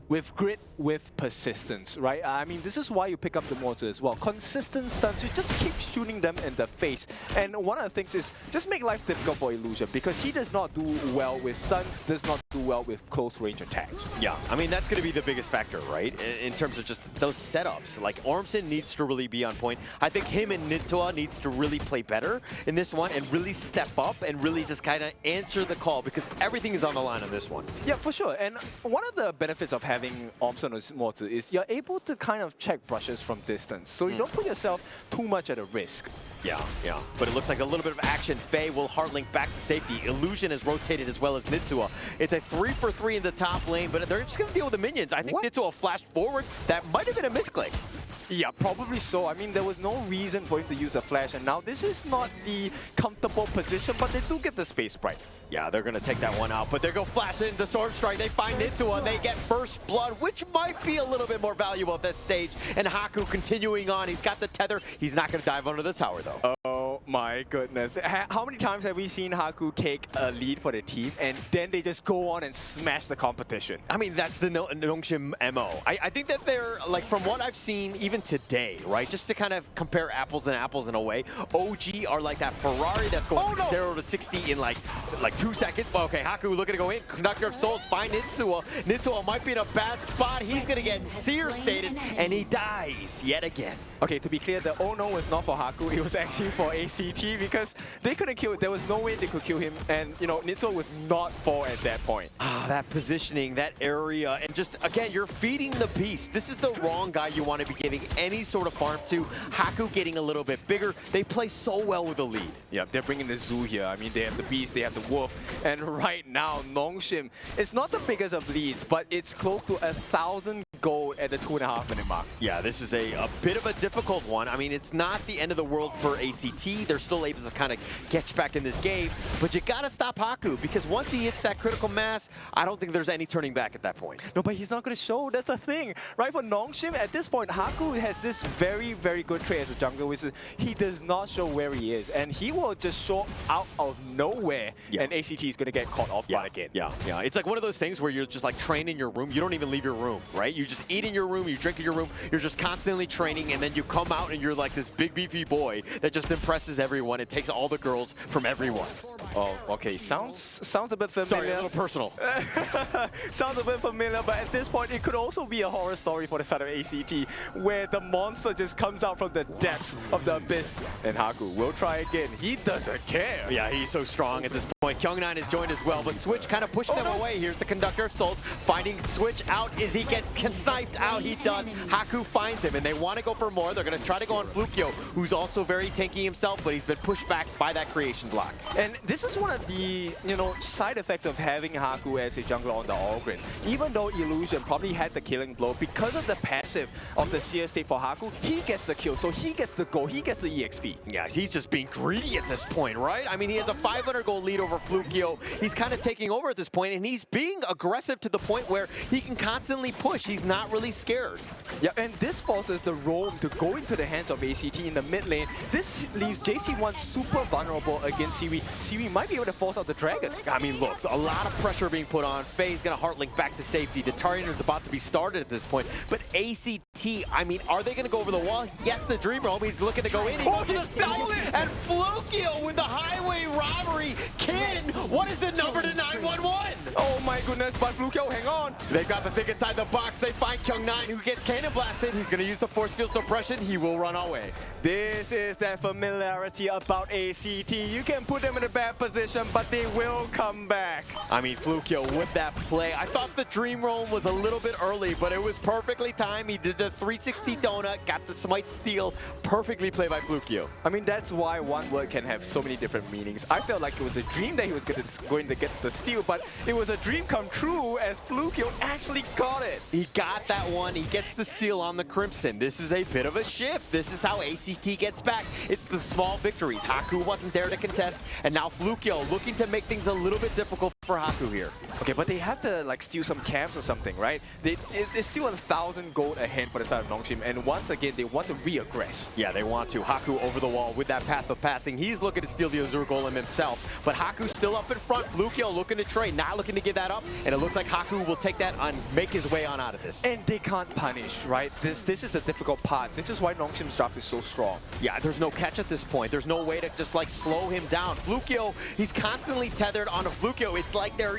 With grit, with persistence, right? I mean, this is why you pick up the mortar as well. Consistent stunts, you just keep shooting them in the face. And one of the things is just make life difficult for Illusion because he does not do well with stuns, does not do well with close range attacks. Yeah, I mean, that's going to be the biggest factor, right? In terms of just those setups. Like, Ormson needs to really be on point. I think him and Nitsua needs to really play better in this one and really step up and really just kind of answer the call because everything is on the line on this one. Yeah, for sure. And one of the benefits of having Ormson on mortar is you're able to kind of check brushes from distance, so you don't put yourself too much at a risk. Yeah. But it looks like a little bit of action. Faye will hardlink back to safety. Illusion has rotated as well as Nitsua. It's a 3-for-3 in the top lane, but they're just going to deal with the minions. I think Nitsua flashed forward. That might have been a misclick. Yeah, probably so. I mean, there was no reason for him to use a flash, and now this is not the comfortable position, but they do get the space right. Yeah, they're going to take that one out, but they go flash into Sword Strike. They find Nitsua, and they get first blood, which might be a little bit more valuable at this stage. And Haku continuing on. He's got the tether. He's not going to dive under the tower, though. Oh my goodness. How many times have we seen Haku take a lead for the team, and then they just go on and smash the competition? I mean, that's the Nongshim MO. I think that they're, like, from what I've seen, even today, right, just to kind of compare apples and apples in a way, OG are like that Ferrari that's going 0 to 60 in like 2 seconds. Okay, Haku looking to go in. Conductor of Souls find Nitsua. Nitsua might be in a bad spot. He's going to get seer stated, and he dies yet again. Okay, to be clear, the oh no was not for Haku. It was actually for A.C.T because they couldn't kill it. There was no way they could kill him, and, you know, Nitsua was not for at that point. That positioning, that area, and just, again, you're feeding the beast. This is the wrong guy you want to be giving any sort of farm to. Haku getting a little bit bigger. They play so well with the lead. Yeah, they're bringing the zoo here. I mean, they have the beast, they have the wolf, and right now, Nongshim, it's not the biggest of leads, but it's close to 1,000 gold at the 2.5-minute mark. Yeah, this is a bit of a difficult one. I mean, it's not the end of the world for A.C.T. They're still able to kind of catch back in this game, but you gotta stop Haku because once he hits that critical mass, I don't think there's any turning back at that point. No, but he's not gonna show. That's the thing, right? For Nongshim, at this point, Haku has this very, very good trait as a jungler, which is he does not show where he is, and he will just show out of nowhere, and A.C.T. is gonna get caught off guard again. Yeah. It's like one of those things where you're just like train in your room. You don't even leave your room, right? You just eat in your room, you drink in your room, you're just constantly training, and then you come out and you're like this big beefy boy that just impresses everyone and takes all the girls from everyone. Oh, okay. Sounds a bit familiar. Sorry, a little personal. Sounds a bit familiar, but at this point, it could also be a horror story for the side of A.C.T, where the monster just comes out from the depths of the abyss, and Haku will try again. He doesn't care. Yeah, he's so strong at this point. Kyung9 has joined as well, but Switch kind of pushing them away. Here's the Conductor of Souls, finding Switch out as he gets sniped out. He does. Haku finds him, and they want to go for more. They're going to try to go on Flukio, who's also very tanky himself, but he's been pushed back by that creation block. And this this is one of the, side effects of having Haku as a jungler on the all grid. Even though Illusion probably had the killing blow, because of the passive of the CS state for Haku, he gets the kill, so he gets the goal, he gets the EXP. Yeah, he's just being greedy at this point, right? I mean, he has a 500 goal lead over Flukio. He's kind of taking over at this point, and he's being aggressive to the point where he can constantly push. He's not really scared. Yeah, and this forces the roam to go into the hands of A.C.T in the mid lane. This leaves JC1 super vulnerable against Seaweed. Seaweed might be able to force out the dragon. I mean, look, a lot of pressure being put on. Faye's going to heartlink back to safety. The Tarian is about to be started at this point. But A.C.T, I mean, are they going to go over the wall? Yes, the Dream Roam. He's looking to go in. He goes to the stolen. And Flukio with the highway robbery. Kin, what is the number to 911? Oh my goodness, but Flukio, hang on. They've got the thing inside the box. They find Kyung9, who gets cannon blasted. He's going to use the force field suppression. He will run away. This is that familiarity about A.C.T. You can put them in a bad position, but they will come back. I mean, Flukio with that play. I thought the Dream Roam was a little bit early, but it was perfectly timed. He did the 360 donut, got the Smite steal. Perfectly played by Flukio. I mean, that's why one word can have so many different meanings. I felt like it was a dream that he was going to get the steal, but it was a dream come true as Flukio actually got it. He got that one. He gets the steal on the Crimson. This is a bit of a shift. This is how A.C.T gets back. It's the small victories. Haku wasn't there to contest, and now Flukio looking to make things a little bit difficult for Haku here. Okay, but they have to like steal some camps or something, right? It's still 1,000 gold ahead for the side of Nongshim, and once again, they want to re-aggress. Yeah, they want to. Haku over the wall with that path of passing. He's looking to steal the Azure Golem himself, but Haku's still up in front. Flukio looking to trade, not looking to give that up, and it looks like Haku will take that and make his way on out of this. And they can't punish, right? This is the difficult part. This is why Nongshim's draft is so strong. Yeah, there's no catch at this point. There's no way to just like slow him down. Flukio, he's constantly tethered on a Flukio. It's like they're,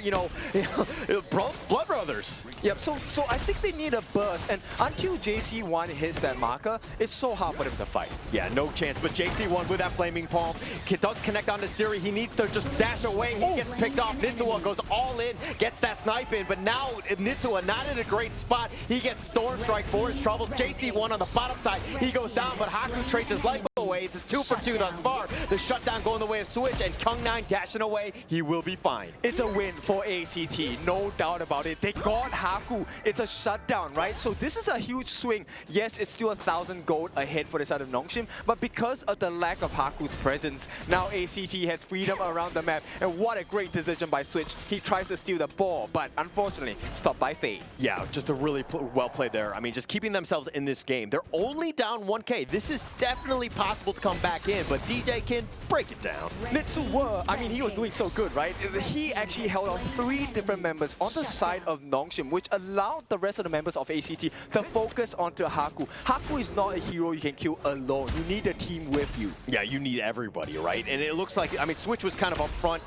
blood brothers. Yep, so I think they need a burst, and until JC1 hits that marker, it's so hard for them to fight. Yeah, no chance, but JC1 with that Flaming Palm does connect onto Siri. He needs to just dash away. He gets picked off. Nitsua goes all in, gets that snipe in, but now Nitsua not in a great spot. He gets Storm Strike for his troubles. JC1 on the bottom side, he goes down, but Haku trades his life away. It's a 2 for 2 thus far. The shutdown going the way of Switch, and Kyung9 dashing away. He will be fine. It's a win for A.C.T, no doubt about it. They got Haku. It's a shutdown, right? So this is a huge swing. Yes, it's still 1,000 gold ahead for the side of Nongshim, but because of the lack of Haku's presence, now A.C.T has freedom around the map, and what a great decision by Switch. He tries to steal the ball, but unfortunately, stopped by Faye. Yeah, just a really well played there. I mean, just keeping themselves in this game. They're only down 1K. This is definitely possible to come back in, but DJ can break it down. Nitsua, I mean, he was doing so good, right? He actually held off 3 different members on the side of Nongshim, which allowed the rest of the members of A.C.T to focus onto Haku. Haku is not a hero you can kill alone. You need a team with you. Yeah, you need everybody, right? And it looks like, I mean, Switch was kind of up front,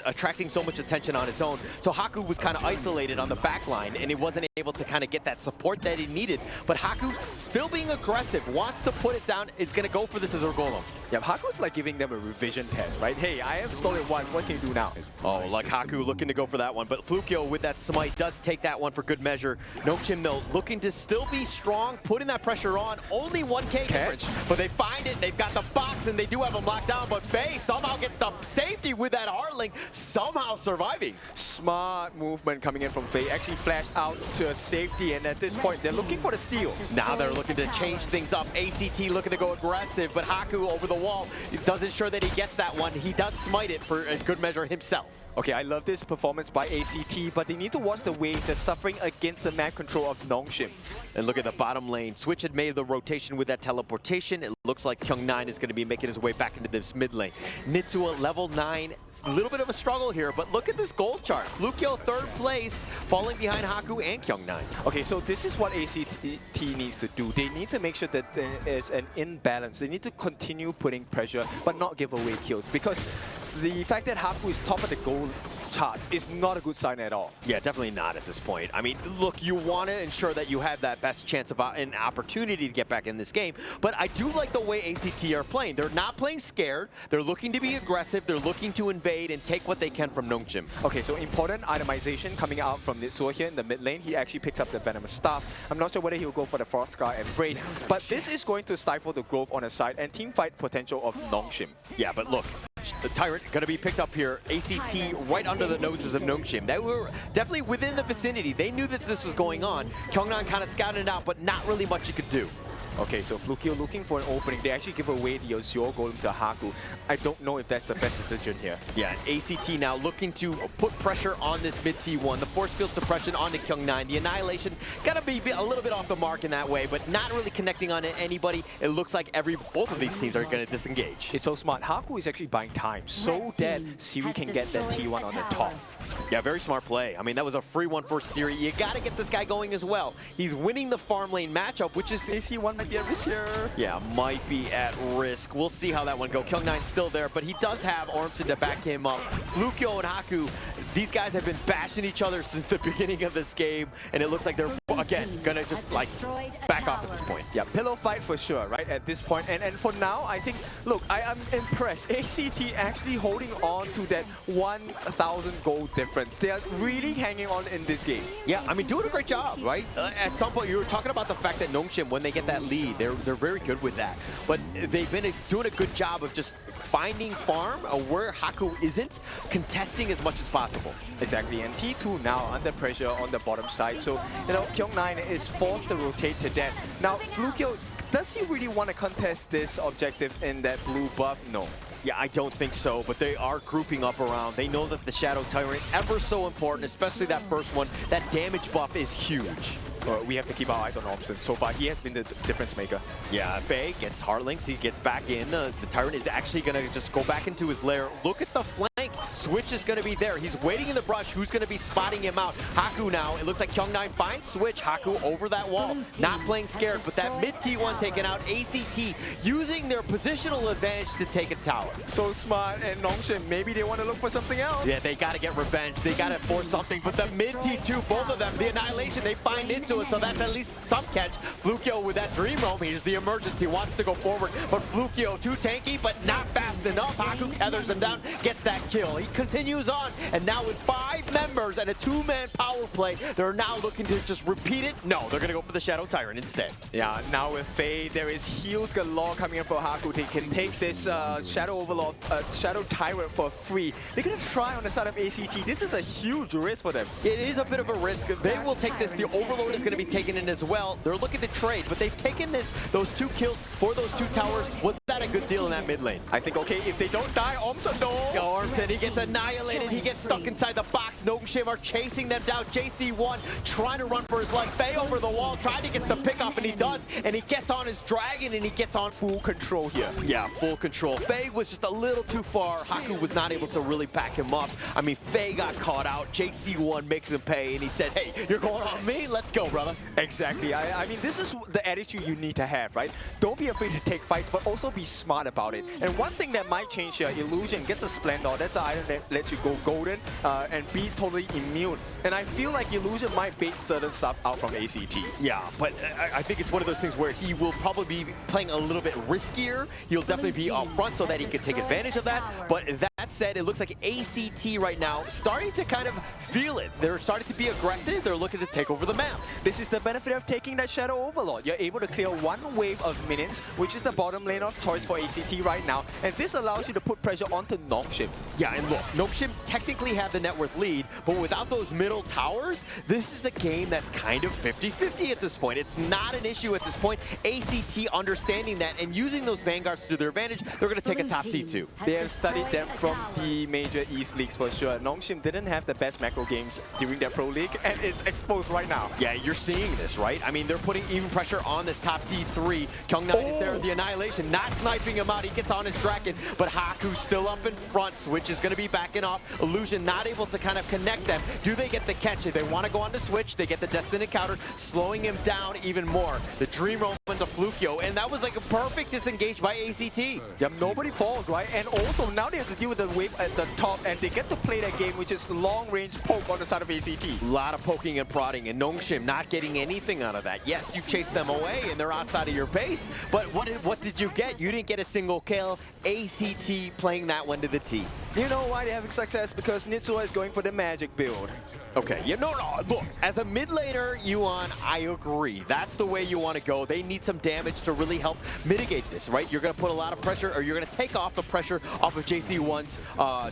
attracting so much attention on his own. So Haku was kind of isolated on the back line, and he wasn't able to kind of get that support that he needed. But Haku, still being aggressive, wants to put it down, is going to go for this Azure Golem. Yeah, Haku's like giving them a revision test, right? Hey, I have stolen once, what can you do now? Oh, like Haku looking to go for that one, but Flukio with that Smite does take that one for good measure. Nongshim, though, looking to still be strong, putting that pressure on. Only 1K difference, but they find it. They've got the box, and they do have him locked down, but Faye somehow gets the safety with that Heartlink, somehow surviving. Smart movement coming in from Faye. Actually flashed out to safety, and at this point, they're looking for the steal. Now they're looking to change things up. A.C.T looking to go aggressive, but Haku over the wall doesn't ensure that he gets that one. He does smite it for a good measure himself. Okay, I love this performance by A.C.T, but they need to watch the way they're suffering against the map control of Nongshim. And look at the bottom lane. Switch had made the rotation with that teleportation. It looks like Kyung9 is going to be making his way back into this mid lane. Nitsua level 9. A little bit of a struggle here, but look at this gold chart. Flukio 3rd place, falling behind Haku and Kyung9. Okay, so this is what A.C.T needs to do. They need to make sure that there is an imbalance. They need to continue putting pressure, but not give away kills, because the fact that Haku is top of the gold charts is not a good sign at all. Yeah, definitely not at this point. I mean, look, you want to ensure that you have that best chance of an opportunity to get back in this game, but I do like the way A.C.T are playing. They're not playing scared. They're looking to be aggressive. They're looking to invade and take what they can from Nongshim. Okay, so important itemization coming out from Nitsua here in the mid lane. He actually picks up the Venomous Staff. I'm not sure whether he'll go for the Frost Scar Embrace, but this is going to stifle the growth on the side and team fight potential of Nongshim. Yeah, but look, The Tyrant going to be picked up here. A.C.T. right under the noses of Nongshim. They were definitely within the vicinity. They knew that this was going on. Kyungnan kind of scouted it out, but not really much he could do. Okay, so Fluctuating looking for an opening. They actually give away the Azure Golem to Haku. I don't know if that's the best decision here. Yeah, and A.C.T. now looking to put pressure on this mid T1. The force field suppression onto Kyungnan. The Annihilation gonna be a little bit off the mark in that way, but not really connecting on anybody. It looks like both of these teams are gonna disengage. It's so smart. Haku is actually buying time so that Siri can get that T1 on the top. Yeah, very smart play. I mean, that was a free one for Siri. You gotta get this guy going as well. He's winning the farm lane matchup, which is AC1 might be at risk here. Yeah, might be at risk. We'll see how that one goes. Kyungnan's still there, but he does have Ormson to back him up. Flukyo and Haku, these guys have been bashing each other since the beginning of this game, and it looks like they're, again, gonna just like back off at this point. Yeah, pillow fight for sure, right, at this point. And for now, I think, look, I'm impressed. A.C.T. actually holding on to that 1,000 gold difference. They are really hanging on in this game. Yeah, I mean, doing a great job, right? At some point, you were talking about the fact that Nongshim, when they get that lead, they're very good with that. But they've been doing a good job of just finding farm where Haku isn't, contesting as much as possible. Exactly, and T2 now under pressure on the bottom side. So, you know, Kyungnan is forced to rotate to that. Now, Flukyo, does he really want to contest this objective in that blue buff? No. Yeah, I don't think so, but they are grouping up around. They know that the Shadow Tyrant, ever so important, especially that first one. That damage buff is huge. We have to keep our eyes on Ormson. So far, he has been the difference maker. Yeah, Faye gets Heartlinks, he gets back in. The Tyrant is actually going to just go back into his lair. Look at the flank. Switch is going to be there. He's waiting in the brush. Who's going to be spotting him out? Haku now. It looks like Kyungnan finds Switch. Haku over that wall. Not playing scared, but that mid T1 taken out. A.C.T. using their positional advantage to take a tower. So smart. And Nongshim, maybe they want to look for something else. Yeah, they got to get revenge. They got to force something. But the mid T2, both of them, the Annihilation, they find into it. So that's at least some catch. Flukyo with that Dream Roam. Here's the emergency. Wants to go forward. But Flukyo too tanky, but not fast enough. Haku tethers him down. Gets that kill. He continues on, and now with 5 members and a 2-man power play, they're now looking to just repeat it. No, they're going to go for the Shadow Tyrant instead. Yeah, now with Faye, there is heals galore coming in for Haku. They can take this Shadow Overlord, Shadow Tyrant for free. They're going to try on the side of A.C.T. This is a huge risk for them. It is a bit of a risk. They will take this. The Overlord is going to be taken in as well. They're looking to trade, but they've taken those 2 kills for those 2 towers. Was that a good deal in that mid lane? I think, okay, if they don't die, Ormson, no. Ormson, he gets annihilated. He gets stuck inside the box. Nongshim are chasing them down. JC1 trying to run for his life. Faye over the wall, trying to get the pick up, and he does. And he gets on his dragon, and he gets on full control here. Yeah, full control. Faye was just a little too far. Haku was not able to really back him up. I mean, Faye got caught out. JC1 makes him pay, and he says, hey, you're going on me? Let's go, brother. Exactly. I mean, this is the attitude you need to have, right? Don't be afraid to take fights, but also be smart about it. And one thing that might change here, Illusion gets a Splendor. That's the item that lets you go golden and be totally immune. And I feel like Illusion might bait certain stuff out from A.C.T. Yeah, but I think it's one of those things where he will probably be playing a little bit riskier. He'll definitely be up front so that he can take advantage of that. But that said, it looks like A.C.T. right now starting to kind of feel it. They're starting to be aggressive. They're looking to take over the map. This is the benefit of taking that Shadow Overlord. You're able to clear 1 wave of minions, which is the bottom lane of choice for A.C.T. right now. And this allows you to put pressure onto Nongshim. Yeah, and look, Nongshim technically have the net worth lead, but without those middle towers, this is a game that's kind of 50-50 at this point. It's not an issue at this point. A.C.T. understanding that and using those Vanguards to their advantage, they're going to take a top T2. They have studied them from the major East Leagues for sure. Nongshim didn't have the best macro games during their Pro League, and it's exposed right now. Yeah, you're seeing this, right? I mean, they're putting even pressure on this top T3. Kyungnan is there, the Annihilation, not sniping him out. He gets on his Draken, but Haku's still up in front. Switch is going to be backing off. Illusion not able to kind of connect them. Do they get the catch? If they want to go on to Switch, they get the Destined Encounter, slowing him down even more. The Dream Roam into Flukyo, and that was like a perfect disengage by A.C.T. Yeah, nobody falls, right? And also, now they have to deal with the wave at the top, and they get to play that game, which is long-range poke on the side of A.C.T. A lot of poking and prodding, and Nongshim not getting anything out of that. Yes, you chased them away, and they're outside of your base, but what did you get? You didn't get a single kill. A.C.T. playing that one to the T. You know why they're having success? Because Nitsua is going for the magic build. Okay, no, look, as a mid laner, Yuan, I agree. That's the way you want to go. They need some damage to really help mitigate this, right? You're going to put a lot of pressure, or you're going to take off the pressure off of JC1's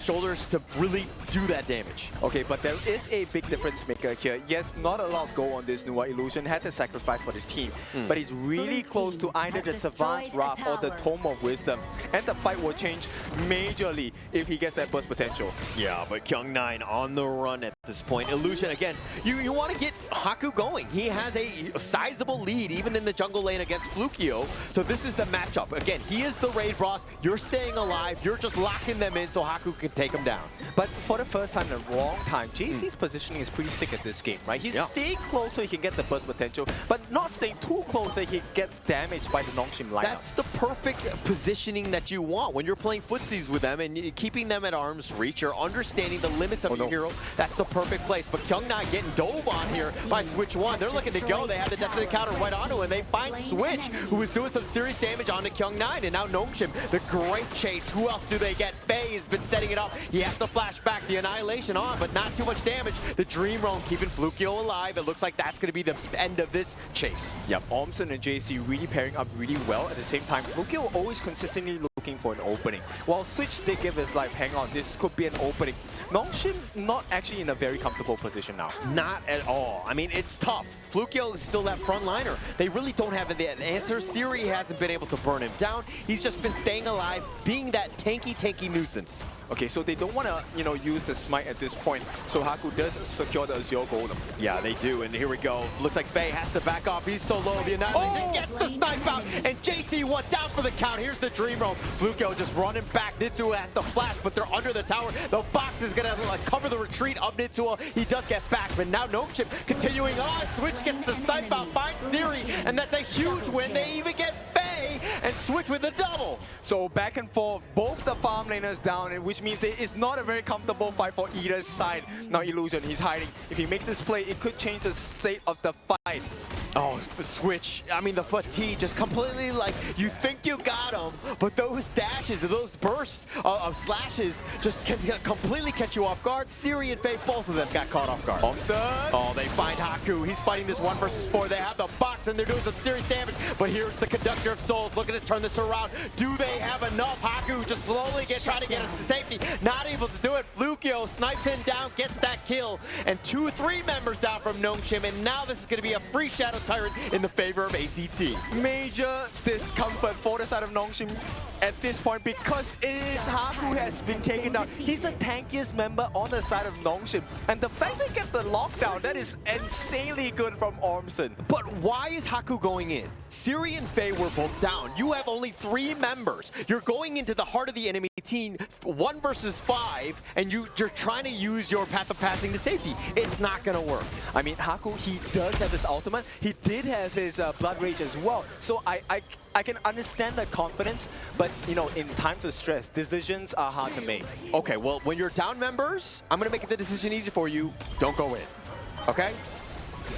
shoulders to really do that damage. Okay, but there is a big difference maker here. Yes, not a lot of goal on this Nua Illusion. Had to sacrifice for his team. But he's really close to either the Savant's Wrath or the Tome of Wisdom. And the fight will change majorly if he gets that burst potential. Yeah, but Kyung9 on the run at this point. Illusion, again, you want to get Haku going. He has a sizable lead, even in the jungle lane against Fluctuating. So this is the matchup. Again, he is the raid boss. You're staying alive. You're just locking them in so Haku can take them down. But for the first time in a long time, JC's positioning is pretty sick at this game, right? He's staying close so he can get the burst potential, but not staying too close that he gets damaged by the Nongshim lineup. That's the perfect positioning that you want when you're playing footsies with them and keeping them at arm's reach. You're understanding the limits of your hero. That's the perfect place. But Kyung9 getting dove on here by Switch 1. They're looking to go. They have the Destiny counter right onto him, and they find Switch, who is doing some serious damage onto Kyung9, and now Nongshim, the great chase. Who else do they get? Faye has been setting it up. He has to flash back. The Annihilation on, but not too much damage. The Dream Roam keeping Fluctuating alive. It looks like that's going to be the end of this chase. Yep, Ormson and JC really pairing up really well. At the same time, Fluctuating always consistently looking for an opening. While Switch did give his life, hang on, this could be an opening. Nongshim not actually in a very comfortable position now. Not at all. I mean, it's tough. Fluctuating is still that frontliner. They really don't have an answer. Siri hasn't been able to burn him down. He's just been staying alive, being that tanky nuisance. Okay, so they don't want to, use the smite at this point. So Haku does secure the Azure Golem. Yeah, they do, and here we go. Looks like Faye has to back off. He's so low. The Annihilation gets the snipe out, and JC1 down for the count. Here's the Dream Roam. Fluctuating just running back. Nitsua has to flash, but they're under the tower. The box is going to cover the retreat of Nitsua. He does get back, but now Nongshim continuing on. Switch gets the snipe out, finds Siri, and that's a huge win. They even get Faye and Switch with a double. So back and forth, both the farm laners down, which means it's not a very comfortable fight for either side. Now Illusion, he's hiding. If he makes this play, it could change the state of the fight. Oh, Switch, I mean the fatigue just completely you think you got him, but those dashes, those bursts of slashes just can completely catch you off guard. Siri and Faye, both of them got caught off guard. Oh, they find Haku. He's fighting this 1 versus 4. They have the box and they're doing some serious damage, but here's the Conductor of Souls looking to turn this around. Do they have enough? Haku just slowly trying to get it to safety. Not able to do it. Fluctuating snipes him down, gets that kill, and 2-3 members down from Nongshim, and now this is going to be a free Shadow Tyrant in the favor of A.C.T. Major discomfort for the side of Nongshim at this point because it is Haku has been taken down. He's the tankiest member on the side of Nongshim. And the fact they get the lockdown, that is insanely good from Ormson. But why is Haku going in? Siri and Faye were both down. You have only 3 members. You're going into the heart of the enemy team, 1 versus 5, and you're trying to use your path of passing to safety. It's not going to work. I mean, Haku, he does have his ultimate. He did have his Blood Rage as well. So I can understand the confidence, but in times of stress, decisions are hard to make. Okay, well, when you're down members, I'm going to make the decision easy for you. Don't go in. Okay?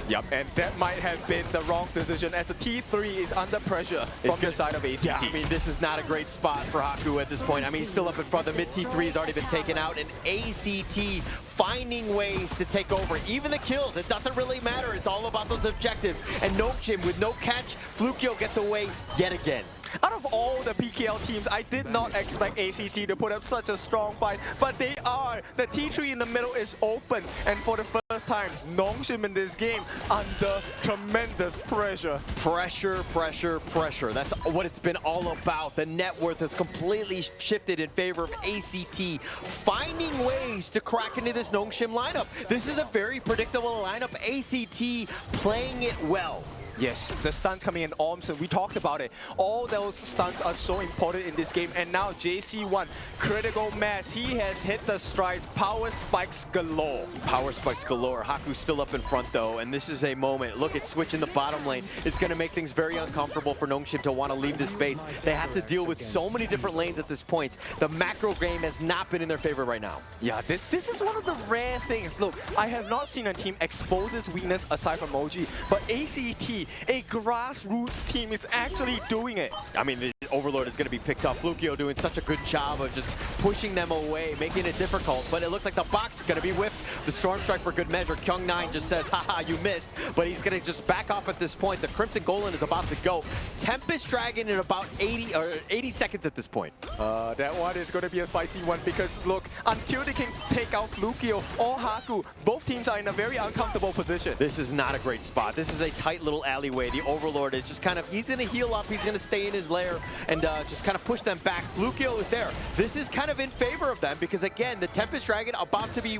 Yep, and that might have been the wrong decision as the T3 is under pressure from the side of A.C.T. Yeah, I mean, this is not a great spot for Haku at this point. I mean, he's still up in front. The mid T3 has already been taken out, and A.C.T. finding ways to take over. Even the kills, it doesn't really matter. It's all about those objectives. And Nongshim, with no catch, Fluctuating gets away yet again. Out of all the PKL teams, I did not expect A.C.T. to put up such a strong fight, but they are. The T3 in the middle is open, and for the first time, Nongshim in this game under tremendous pressure. Pressure, pressure, pressure. That's what it's been all about. The net worth has completely shifted in favor of A.C.T. finding ways to crack into this Nongshim lineup. This is a very predictable lineup. A.C.T. playing it well. Yes, the stunts coming in Ormson, we talked about it. All those stunts are so important in this game. And now JC1, critical mass. He has hit the strides. Power spikes galore. Power spikes galore. Haku's still up in front though, and this is a moment. Look at Switch in the bottom lane. It's going to make things very uncomfortable for Nongshim to want to leave this base. They have to deal with so many different lanes at this point. The macro game has not been in their favor right now. Yeah, this is one of the rare things. Look, I have not seen a team expose its weakness aside from OG, but A.C.T., a grassroots team, is actually doing it. I mean, Overlord is going to be picked up. Fluctuating doing such a good job of just pushing them away, making it difficult, but it looks like the box is going to be whiffed. The Storm Strike for good measure. Kyung9 just says, haha, you missed, but he's going to just back off at this point. The Crimson Golem is about to go. Tempest Dragon in about 80 seconds at this point. That one is going to be a spicy one because, look, until they can take out Fluctuating or Haku, both teams are in a very uncomfortable position. This is not a great spot. This is a tight little alleyway. The Overlord is just kind of, he's going to heal up, he's going to stay in his lair and just kind of push them back. Fluctuating is there. This is kind of in favor of them because, again, the Tempest Dragon about to be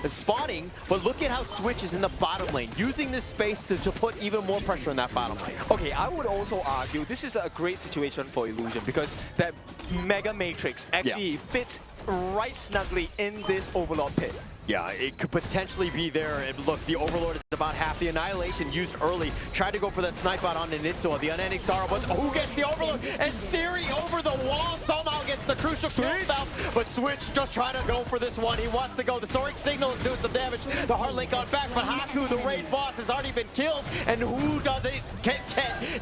spawning, but look at how Switch is in the bottom lane, using this space to put even more pressure on that bottom lane. Okay, I would also argue this is a great situation for Illusion because that Mega Matrix actually fits right snugly in this Overlord pit. Yeah, it could potentially be there. And look, the Overlord is about half. The Annihilation used early. Tried to go for that snipe out on the Nitsuo. The Unending Sorrow, but who gets the Overlord? And Siri over the wall somehow gets the crucial kill out. But Switch just trying to go for this one. He wants to go. The Soaring Signal is doing some damage. The Heart Link on back, but Haku, the raid boss, has already been killed. And who does it?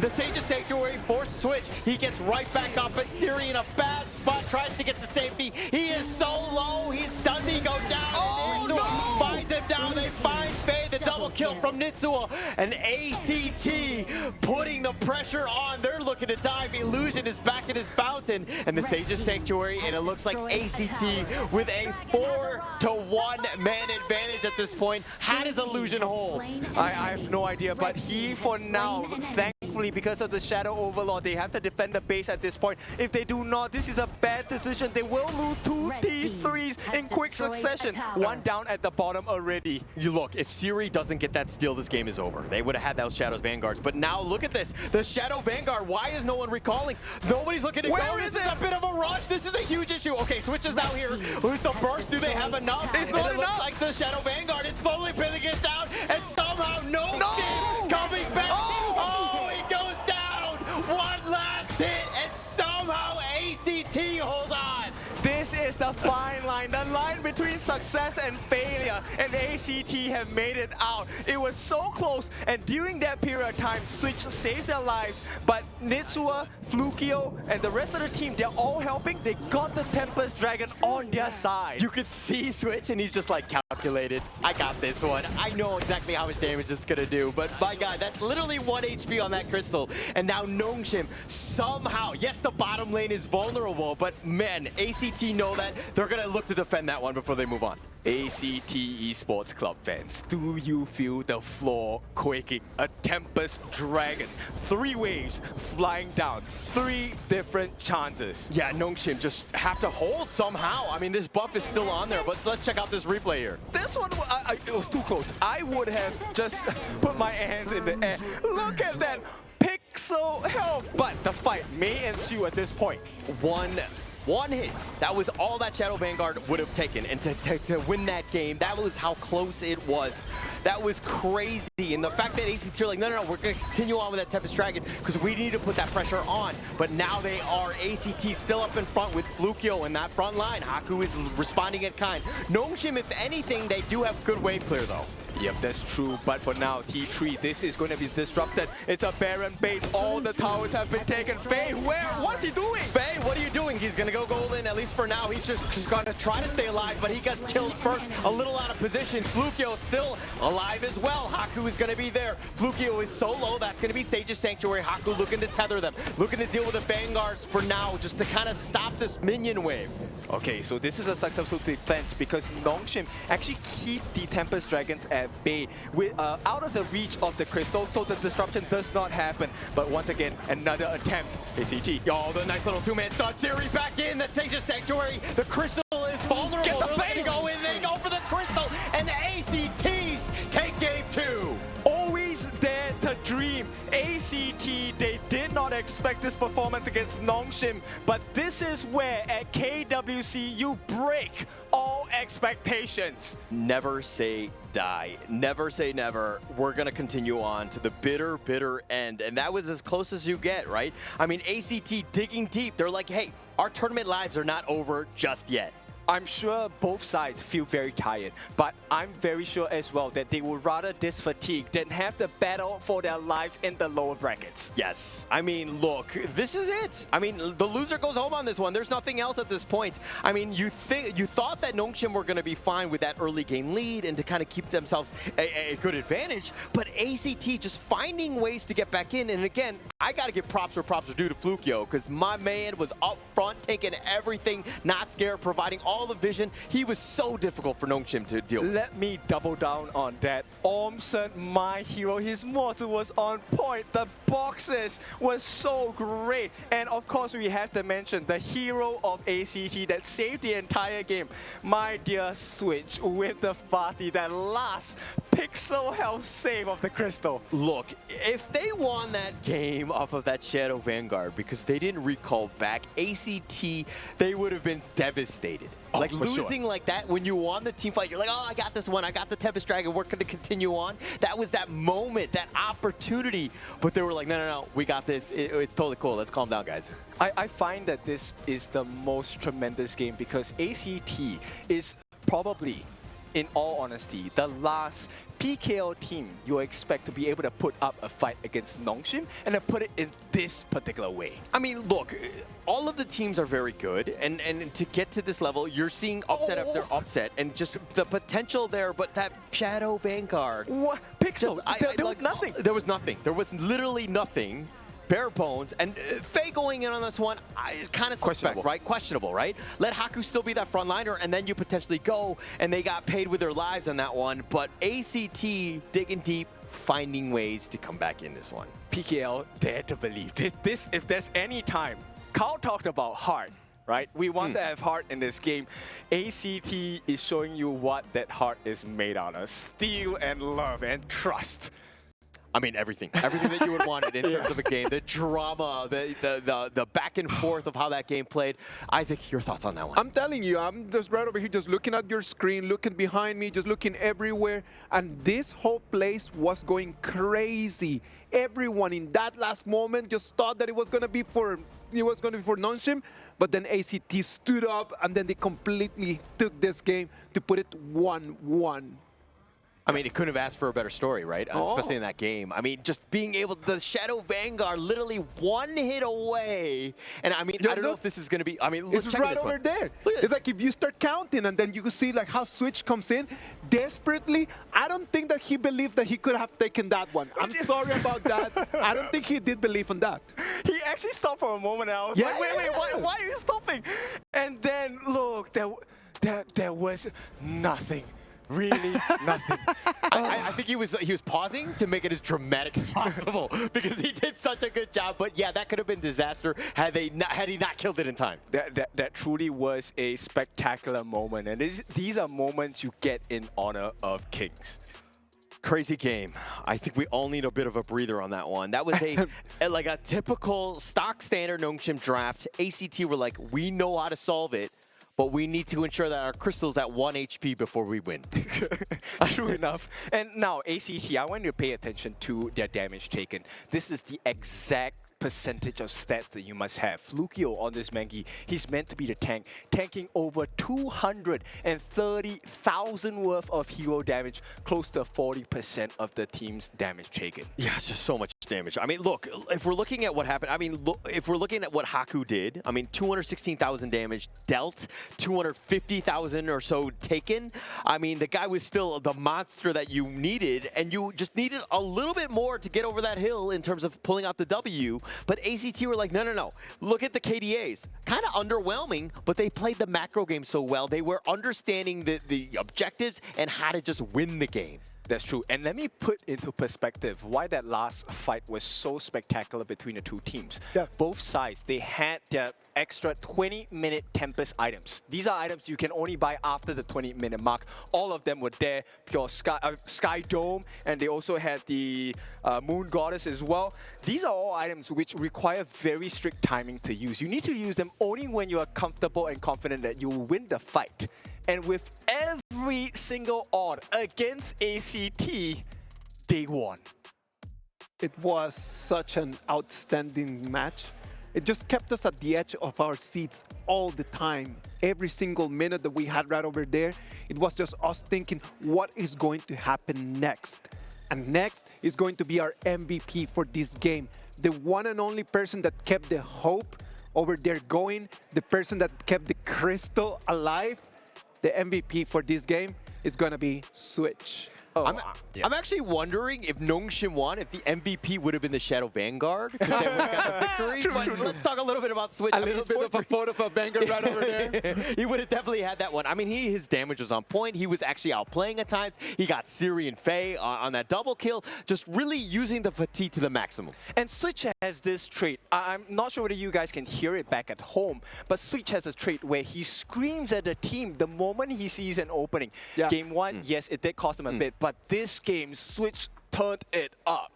The Sage's Sanctuary forced Switch. He gets right back up, but Siri in a bad spot, tries to get the safety. He is so low. Does he go down? Oh, no! Finds him down. They find Faye. The double kill from Nitsuo. And A.C.T putting the pressure on. They're looking to dive. Illusion is back in his fountain. And the Sage's Sanctuary. And it looks like A.C.T with a 4-to-1 man advantage at this point. How does Illusion hold? I have no idea, but he, for now, thankfully, because of the Shadow Overlord, they have to defend the base at this point. If they do not, this is a bad decision. They will lose 2 T3s in quick succession. One down at the bottom already. You look, if Siri doesn't get that steal, this game is over. They would have had those Shadows Vanguards. But now look at this. The Shadow Vanguard, why is no one recalling? Nobody's looking to go. This is a bit of a rush. This is a huge issue. Okay, Switch is now here. Who's the burst? Do they have enough? It's not enough. Looks like the Shadow Vanguard is slowly pinning it down. And somehow Nongshim coming back. Oh, he goes down. One last hit. And somehow A.C.T holds on. This is the fine line, the line between success and failure, and A.C.T have made it out. It was so close, and during that period of time, Switch saves their lives, but Nitsuo, Fluctuating, and the rest of the team, they're all helping. They got the Tempest Dragon on their side. You could see Switch, and he's just like, calculated. I got this one. I know exactly how much damage it's gonna do, but my God, that's literally 1 HP on that crystal. And now Nongshim somehow, yes, the bottom lane is vulnerable, but man, A.C.T know that. They're gonna look to defend that one before they move on. A.C.T Esports Club fans, do you feel the floor quaking? A Tempest Dragon, 3 waves flying down, 3 different chances. Yeah, Nongshim just have to hold somehow. I mean, this buff is still on there, but let's check out this replay here. This one, it was too close. I would have just put my hands in the air. Look at that pixel health. But the fight may ensue at this point. One hit. That was all that Shadow Vanguard would have taken. And to win that game, that was how close it was. That was crazy. And the fact that A.C.T are like, no, we're going to continue on with that Tempest Dragon because we need to put that pressure on. But now they are. A.C.T still up in front with Fluctuating in that front line. Haku is responding in kind. Nongshim, if anything, they do have good wave clear, though. Yep, that's true. But for now, T3, this is going to be disrupted. It's a Baron base. All the towers have been taken. Faye, what's he doing? Faye, what are you doing? He's going to go golden, at least for now. He's just going to try to stay alive, but he gets killed first. A little out of position. Fluctuating still alive as well. Haku is going to be there. Fluctuating is so low. That's going to be Sage's Sanctuary. Haku looking to tether them. Looking to deal with the Vanguards for now, just to kind of stop this minion wave. Okay, so this is a successful defense because Nongshim actually keep the Tempest Dragons at bay with out of the reach of the crystal, so the disruption does not happen. But once again, another attempt. A.C.T. Oh, the nice little 2-man stun. Siri back in. The Sage's Sanctuary. The crystal is vulnerable. Get the base. They go in. They go for the crystal. And the A.C.Ts take game 2. Always dare to dream. A.C.T, they did not expect this performance against Nongshim, but this is where at KWC you break all expectations. Never say die. Never say never. We're going to continue on to the bitter, bitter end. And that was as close as you get, right? I mean, A.C.T digging deep. They're like, hey, our tournament lives are not over just yet. I'm sure both sides feel very tired, but I'm very sure as well that they would rather this fatigue than have the battle for their lives in the lower brackets. Yes. I mean, look, this is it. I mean, the loser goes home on this one. There's nothing else at this point. I mean, you thought that Nongshim were going to be fine with that early game lead and to kind of keep themselves a good advantage, but A.C.T just finding ways to get back in. And again, I got to give props where props are due to Fluctuating, because my man was up front, taking everything, not scared, providing all the vision. He was so difficult for Nongshim to deal with. Let me double down on that. Ormson, my hero, his mortar was on point. The boxes was so great. And of course, we have to mention the hero of A.C.T that saved the entire game. My dear Switch with the Fati, that last pixel health save of the crystal. Look, if they won that game off of that Shadow Vanguard because they didn't recall back, A.C.T, they would have been devastated. Oh, like losing sure. like that when you won the team fight, you're like, oh, I got this one, I got the Tempest Dragon, we're going to continue on. That was that moment, that opportunity. But they were like, no, no, no, we got this. It's totally cool. Let's calm down, guys. I find that this is the most tremendous game because A.C.T is probably, in all honesty, the last PKL team you expect to be able to put up a fight against Nongshim and to put it in this particular way. I mean, look, all of the teams are very good, and to get to this level, you're seeing upset after upset, and just the potential there, but that Shadow Vanguard. What? Pixel, there was nothing. There was nothing. There was literally nothing. Bare bones, and Faye going in on this one is kind of suspect, right? Questionable, right? Let Haku still be that frontliner, and then you potentially go, and they got paid with their lives on that one. But A.C.T digging deep, finding ways to come back in this one. PKL dare to believe. This, if there's any time, Carl talked about heart, right? We want to have heart in this game. A.C.T is showing you what that heart is made out of. Steel and love and trust. I mean, everything. Everything that you would want in terms of a game. The drama, the back and forth of how that game played. Isaac, your thoughts on that one? I'm telling you, I'm just right over here, just looking at your screen, looking behind me, just looking everywhere. And this whole place was going crazy. Everyone in that last moment just thought that it was going to be for Nongshim. But then A.C.T stood up, and then they completely took this game to put it 1-1. I mean, it couldn't have asked for a better story, right? Especially in that game. I mean, just being able, the Shadow Vanguard literally one hit away. And I mean, I don't know if this is going to be, I mean, let's check right this over one. there. Look at It's like if you start counting and then you can see like how Switch comes in desperately. I don't think that he believed that he could have taken that one. I'm sorry about that. I don't think he did believe in that. He actually stopped for a moment and I was like, wait, why are you stopping? And then, look, there was nothing. Really nothing. I think he was pausing to make it as dramatic as possible because he did such a good job. But yeah, that could have been disaster had he not killed it in time. That truly was a spectacular moment, and these are moments you get in honor of kings. Crazy game. I think we all need a bit of a breather on that one. That was like a typical stock standard Nongshim draft. A.C.T were like, we know how to solve it, but we need to ensure that our crystal's at 1 HP before we win. True enough. And now, A.C.T, I want you to pay attention to their damage taken. This is the exact percentage of stats that you must have. Flukio on this Mengi, he's meant to be the tank, tanking over 230,000 worth of hero damage, close to 40% of the team's damage taken. Yeah, it's just so much damage. I mean, look, if we're looking at what happened, I mean, look, if we're looking at what Haku did, I mean, 216,000 damage dealt, 250,000 or so taken. I mean, the guy was still the monster that you needed, and you just needed a little bit more to get over that hill in terms of pulling out the W. But A.C.T were like, no, no, no. Look at the KDAs. Kind of underwhelming, but they played the macro game so well. They were understanding the objectives and how to just win the game. That's true. And let me put into perspective why that last fight was so spectacular between the two teams. Yeah. Both sides, they had their extra 20-minute Tempest items. These are items you can only buy after the 20-minute mark. All of them were there. Pure Sky Dome, and they also had the Moon Goddess as well. These are all items which require very strict timing to use. You need to use them only when you are comfortable and confident that you will win the fight. And with every single odd against A.C.T, they won. It was such an outstanding match. It just kept us at the edge of our seats all the time. every single minute that we had right over there, it was just us thinking, what is going to happen next? And next is going to be our MVP for this game. The one and only person that kept the hope over there going, the person that kept the crystal alive, the MVP for this game is going to be Switch. Oh, I'm actually wondering if Nongshim won, if the MVP would have been the Shadow Vanguard, because they would have got the victory. But let's talk a little bit about Switch. A little bit of a photo of a Vanguard right over there. He would have definitely had that one. I mean, his damage was on point. He was actually outplaying at times. He got Siri and Faye on that double kill, just really using the fatigue to the maximum. And Switch has this trait. I'm not sure whether you guys can hear it back at home, but Switch has a trait where he screams at the team the moment he sees an opening. Yeah. Game 1, yes, it did cost him a bit, but this game, Switch turned it up.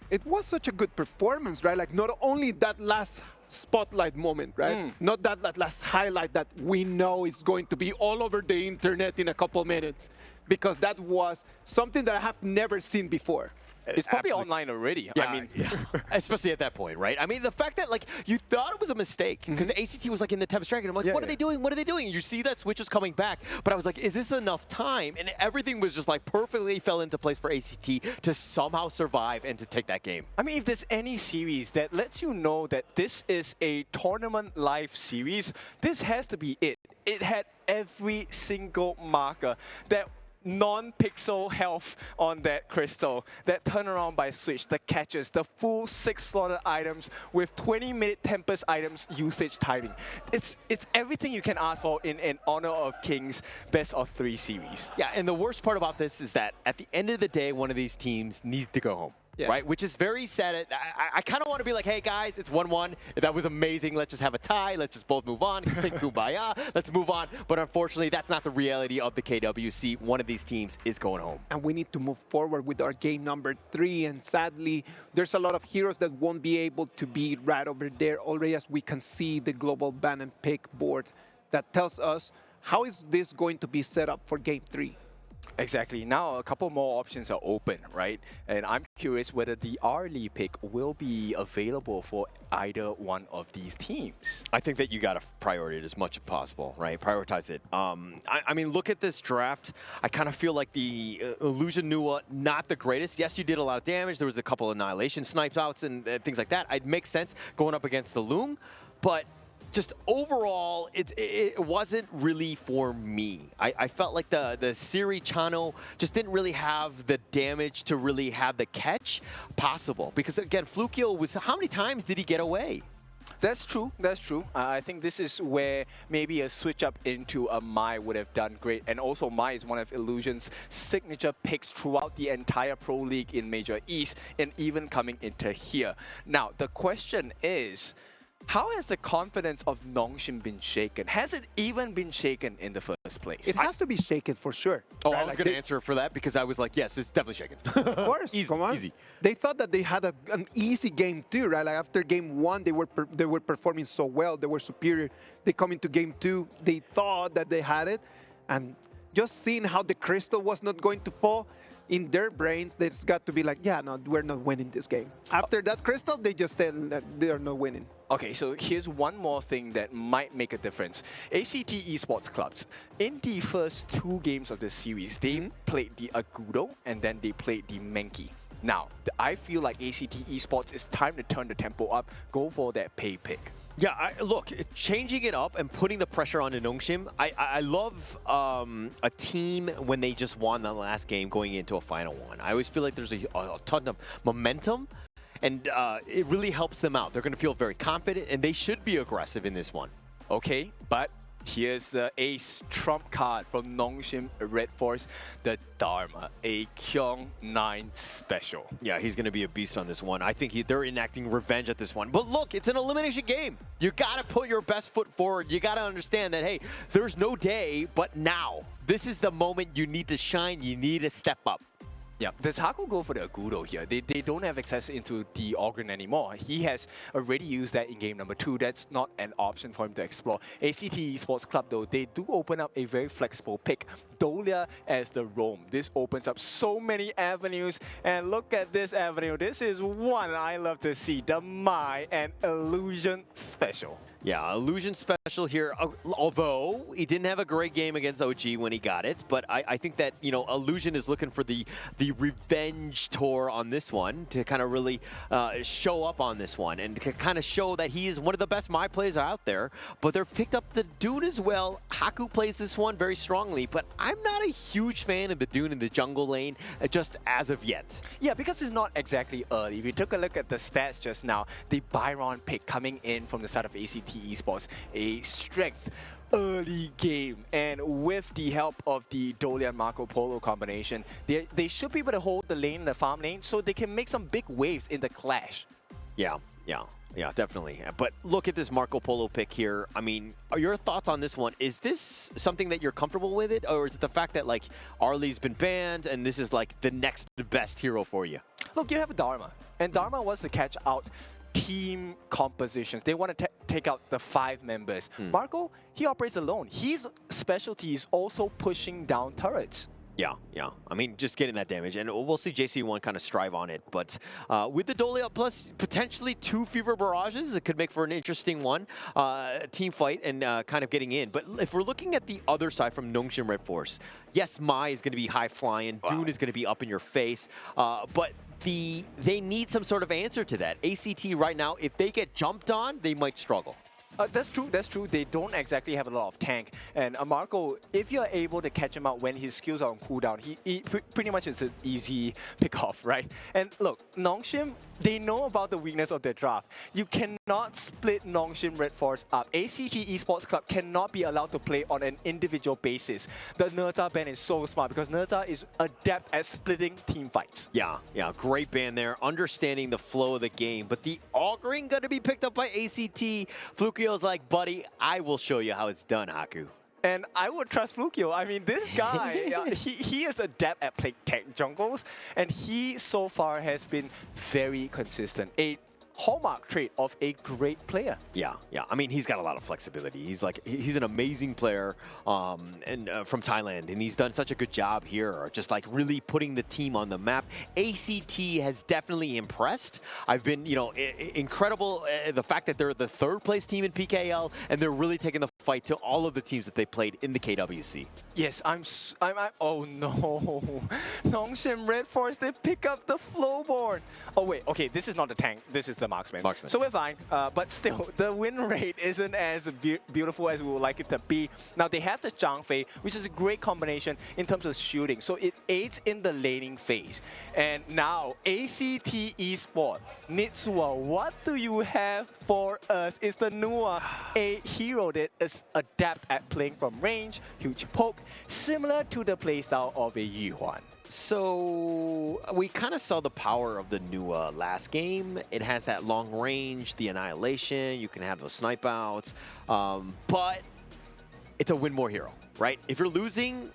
It was such a good performance, right? Like, not only that last spotlight moment, right? Not that last highlight that we know is going to be all over the internet in a couple minutes, because that was something that I have never seen before. It's probably online already. Yeah, I mean, especially at that point, right? I mean, the fact that, like, you thought it was a mistake because A.C.T was, like, in the 10th strike, and I'm like, what are they doing? What are they doing? And you see that Switch is coming back, but I was like, is this enough time? And everything was just, like, perfectly fell into place for A.C.T to somehow survive and to take that game. I mean, if there's any series that lets you know that this is a tournament live series, this has to be it. It had every single marker that non-pixel health on that crystal, that turnaround by Switch, the catches, the full 6 slotted items with 20-minute Tempest items usage timing. It's everything you can ask for in an Honor of Kings best of 3 series. Yeah, and the worst part about this is that at the end of the day, one of these teams needs to go home. Yeah. Right, which is very sad. I kind of want to be like, hey guys, it's 1-1. That was amazing. Let's just have a tie. Let's just both move on. Say kumbaya. Let's move on. But unfortunately, that's not the reality of the KWC. One of these teams is going home. And we need to move forward with our game number 3. And sadly, there's a lot of heroes that won't be able to be right over there already, as we can see the global ban and pick board that tells us how is this going to be set up for game 3. Exactly. Now a couple more options are open, right? And I'm curious whether the early pick will be available for either one of these teams. I think that you got to prioritize it as much as possible, right? Prioritize it. I mean, look at this draft. I kind of feel like the Illusion Nua, not the greatest. Yes, you did a lot of damage. There was a couple of Annihilation snipes outs and things like that. It makes sense going up against the Loom, but just overall, it wasn't really for me. I felt like the Siri Chano just didn't really have the damage to really have the catch possible. Because again, Flukio was, how many times did he get away? That's true, that's true. I think this is where maybe a switch up into a Mai would have done great. And also Mai is one of Illusion's signature picks throughout the entire Pro League in Major East and even coming into here. Now, the question is, how has the confidence of Nongshim been shaken? Has it even been shaken in the first place? It has to be shaken for sure. Oh, right? I was going to answer for that because I was like, yes, it's definitely shaken. Of course, easy, come on. Easy. They thought that they had an easy game too, right? Like after game 1, they were performing so well, they were superior. They come into game 2, they thought that they had it, and just seeing how the crystal was not going to fall, in their brains, there's got to be like, yeah, no, we're not winning this game. After that crystal, they just said that they are not winning. Okay, so here's one more thing that might make a difference. A.C.T Esports Clubs, in the first 2 games of the series, they played the Agudo and then they played the Menki. Now, I feel like A.C.T Esports, it's time to turn the tempo up, go for that pay pick. Yeah, look, changing it up and putting the pressure on Nongshim, I love a team when they just won the last game going into a final one. I always feel like there's a ton of momentum, and it really helps them out. They're going to feel very confident, and they should be aggressive in this one. Okay, but here's the ace trump card from Nongshim RedForce, the Dharma, a Kyung 9 special. Yeah, he's going to be a beast on this one. I think they're enacting revenge at this one. But look, it's an elimination game. You got to put your best foot forward. You got to understand that, hey, there's no day but now. This is the moment you need to shine. You need to step up. Yeah, does Haku go for the Agudo here? They don't have access into the Organ anymore. He has already used that in game number 2. That's not an option for him to explore. A.C.T Esports Club, though, they do open up a very flexible pick. Dolia as the roam. This opens up so many avenues. And look at this avenue. This is one I love to see. The Mai and Illusion special. Yeah, Illusion special here, although he didn't have a great game against OG when he got it, but I think that, you know, Illusion is looking for the revenge tour on this one to kind of really show up on this one and to kind of show that he is one of the best My players out there, but they're picked up the Dune as well. Haku plays this one very strongly, but I'm not a huge fan of the Dune in the jungle lane just as of yet. Yeah, because it's not exactly early. If you took a look at the stats just now, the Byron pick coming in from the side of A.C.T Esports, a strength early game, and with the help of the Dolia and Marco Polo combination, they should be able to hold the lane in the farm lane so they can make some big waves in the clash. Yeah, definitely. But look at this Marco Polo pick here. I mean, are your thoughts on this one? Is this something that you're comfortable with it, or is it the fact that like Arlie's been banned and this is like the next best hero for you? Look, you have Dharma, and Dharma wants to catch out team compositions. They want to take out the 5 members. Marco, he operates alone. His specialty is also pushing down turrets. Yeah. I mean, just getting that damage. And we'll see JC1 kind of strive on it. But with the Dolia plus potentially 2 Fever Barrages, it could make for an interesting one. Team fight and kind of getting in. But if we're looking at the other side from Nongshim RedForce, yes, Mai is going to be high flying. Wow. Dune is going to be up in your face. But they need some sort of answer to that. A.C.T right now, if they get jumped on, they might struggle. That's true. They don't exactly have a lot of tank. And Marco, if you're able to catch him out when his skills are on cooldown, he pretty much is an easy pick-off, right? And look, Nongshim, they know about the weakness of their draft. You cannot split Nongshim RedForce up. A.C.T Esports Club cannot be allowed to play on an individual basis. The Nerza ban is so smart because Nerza is adept at splitting team fights. Yeah, great ban there, understanding the flow of the game. But the Auguring going to be picked up by A.C.T. Flukio's like, buddy, I will show you how it's done, Haku. And I would trust Flukio. I mean, this guy, he is adept at playing tech jungles, and he so far has been very consistent. A hallmark trait of a great player. Yeah. I mean, he's got a lot of flexibility. He's an amazing player and from Thailand, and he's done such a good job here, just like really putting the team on the map. A.C.T has definitely impressed. I've been, you know, incredible the fact that they're the 3rd place team in PKL, and they're really taking the fight to all of the teams that they played in the KWC. Yes, I'm oh no. Nongshim RedForce, they pick up the Flowborn. Oh wait, okay, this is not the tank, this is the marksman. So we're fine, but still, the win rate isn't as beautiful as we would like it to be. Now they have the Zhang Fei, which is a great combination in terms of shooting, so it aids in the laning phase. And now, A.C.T Esports, Nitsua, what do you have for us? Is the Nua a hero that is adept at playing from range, huge poke, similar to the playstyle of a Yuhuan? So we kind of saw the power of the new last game. It has that long range, the annihilation, you can have those snipe outs, but it's a win more hero, right? If you're losing,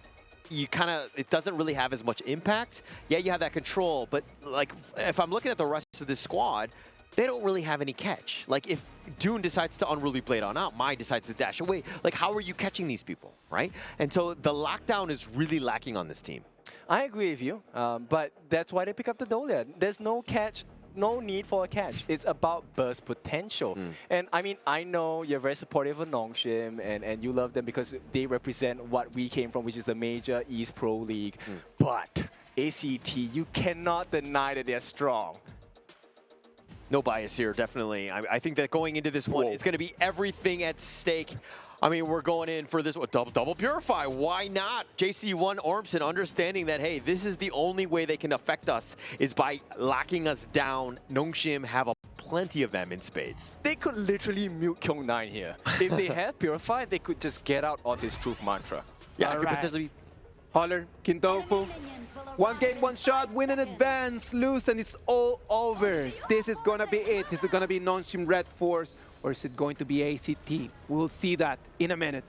it doesn't really have as much impact. Yeah, you have that control, but like if I'm looking at the rest of this squad, they don't really have any catch. Like if Dune decides to Unruly Blade on out, Mai decides to dash away, like how are you catching these people, right? And so the lockdown is really lacking on this team. I agree with you, but that's why they pick up the Dolia. There's no catch, no need for a catch. It's about burst potential. And I mean, I know you're very supportive of Nongshim and you love them because they represent what we came from, which is the major East Pro League. But A.C.T, you cannot deny that they're strong. No bias here, definitely. I think that going into this one, it's going to be everything at stake. I mean, we're going in for this one, double purify. Why not? JC1 Ormson understanding that, hey, this is the only way they can affect us is by locking us down. Nongshim have plenty of them in spades. They could literally mute Kyung9 here. If they have purify, they could just get out of his truth mantra. Yeah, it could potentially. Holler, Kintofu. 1 game, 1 shot, win and advance, lose, and it's all over. This is gonna be it. Is it gonna be Nongshim RedForce, or is it going to be A.C.T? We'll see that in a minute.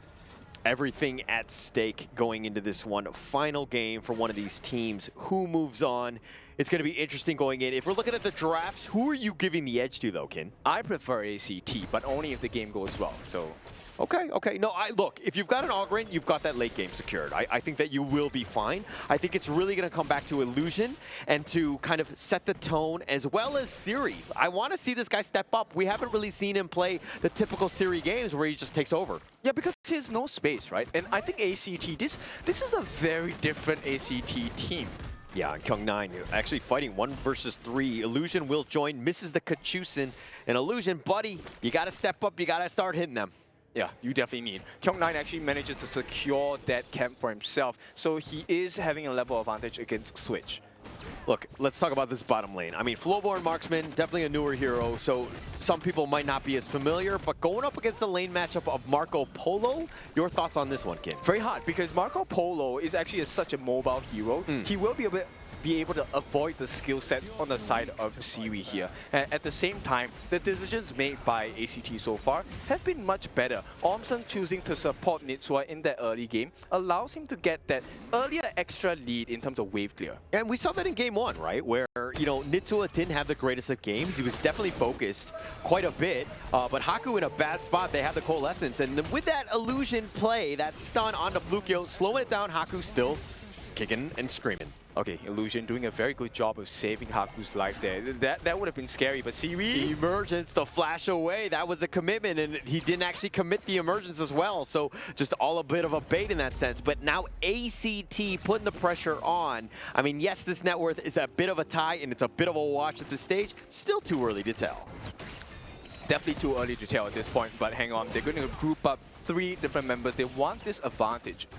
Everything at stake going into this one. Final game for one of these teams. Who moves on? It's going to be interesting going in. If we're looking at the drafts, who are you giving the edge to, though, Kin? I prefer A.C.T, but only if the game goes well. So. Okay, okay. No, look, if you've got an Ogryn, you've got that late game secured. I think that you will be fine. I think it's really going to come back to Illusion and to kind of set the tone, as well as Siri. I want to see this guy step up. We haven't really seen him play the typical Siri games where he just takes over. Yeah, because there's no space, right? And I think A.C.T, this is a very different A.C.T team. Yeah, and Kyung9 actually fighting 1 versus 3. Illusion will join, misses the Kachusin. And Illusion, buddy, you got to step up. You got to start hitting them. Yeah, you definitely need. Kyung9 actually manages to secure that camp for himself, so he is having a level advantage against Switch. Look, let's talk about this bottom lane. I mean, Flowborn Marksman, definitely a newer hero, so some people might not be as familiar, but going up against the lane matchup of Marco Polo, your thoughts on this one, Kin? Very hard, because Marco Polo is actually such a mobile hero. He will be able to avoid the skill set on the side of Siri here. And at the same time, the decisions made by A.C.T so far have been much better. Ormson choosing to support Nitsua in that early game allows him to get that earlier extra lead in terms of wave clear. And we saw that in game 1, right? Where, you know, Nitsua didn't have the greatest of games. He was definitely focused quite a bit, but Haku in a bad spot, they had the coalescence. And with that Illusion play, that stun onto Fluctuating, slowing it down, Haku still kicking and screaming. Okay, Illusion doing a very good job of saving Haku's life there. That would have been scary, but Siri... Emergence, the flash away, that was a commitment, and he didn't actually commit the emergence as well, so just all a bit of a bait in that sense. But now A.C.T putting the pressure on. I mean, yes, this net worth is a bit of a tie, and it's a bit of a wash at this stage. Still too early to tell. Definitely too early to tell at this point, but hang on. They're going to group up 3 different members. They want this advantage.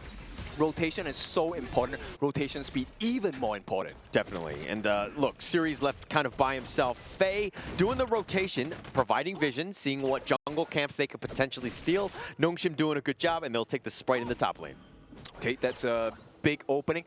Rotation is so important. Rotation speed even more important. Definitely. And look, Siri's left kind of by himself. Faye doing the rotation, providing vision, seeing what jungle camps they could potentially steal. Nongshim doing a good job, and they'll take the Sprite in the top lane. Okay, that's a big opening.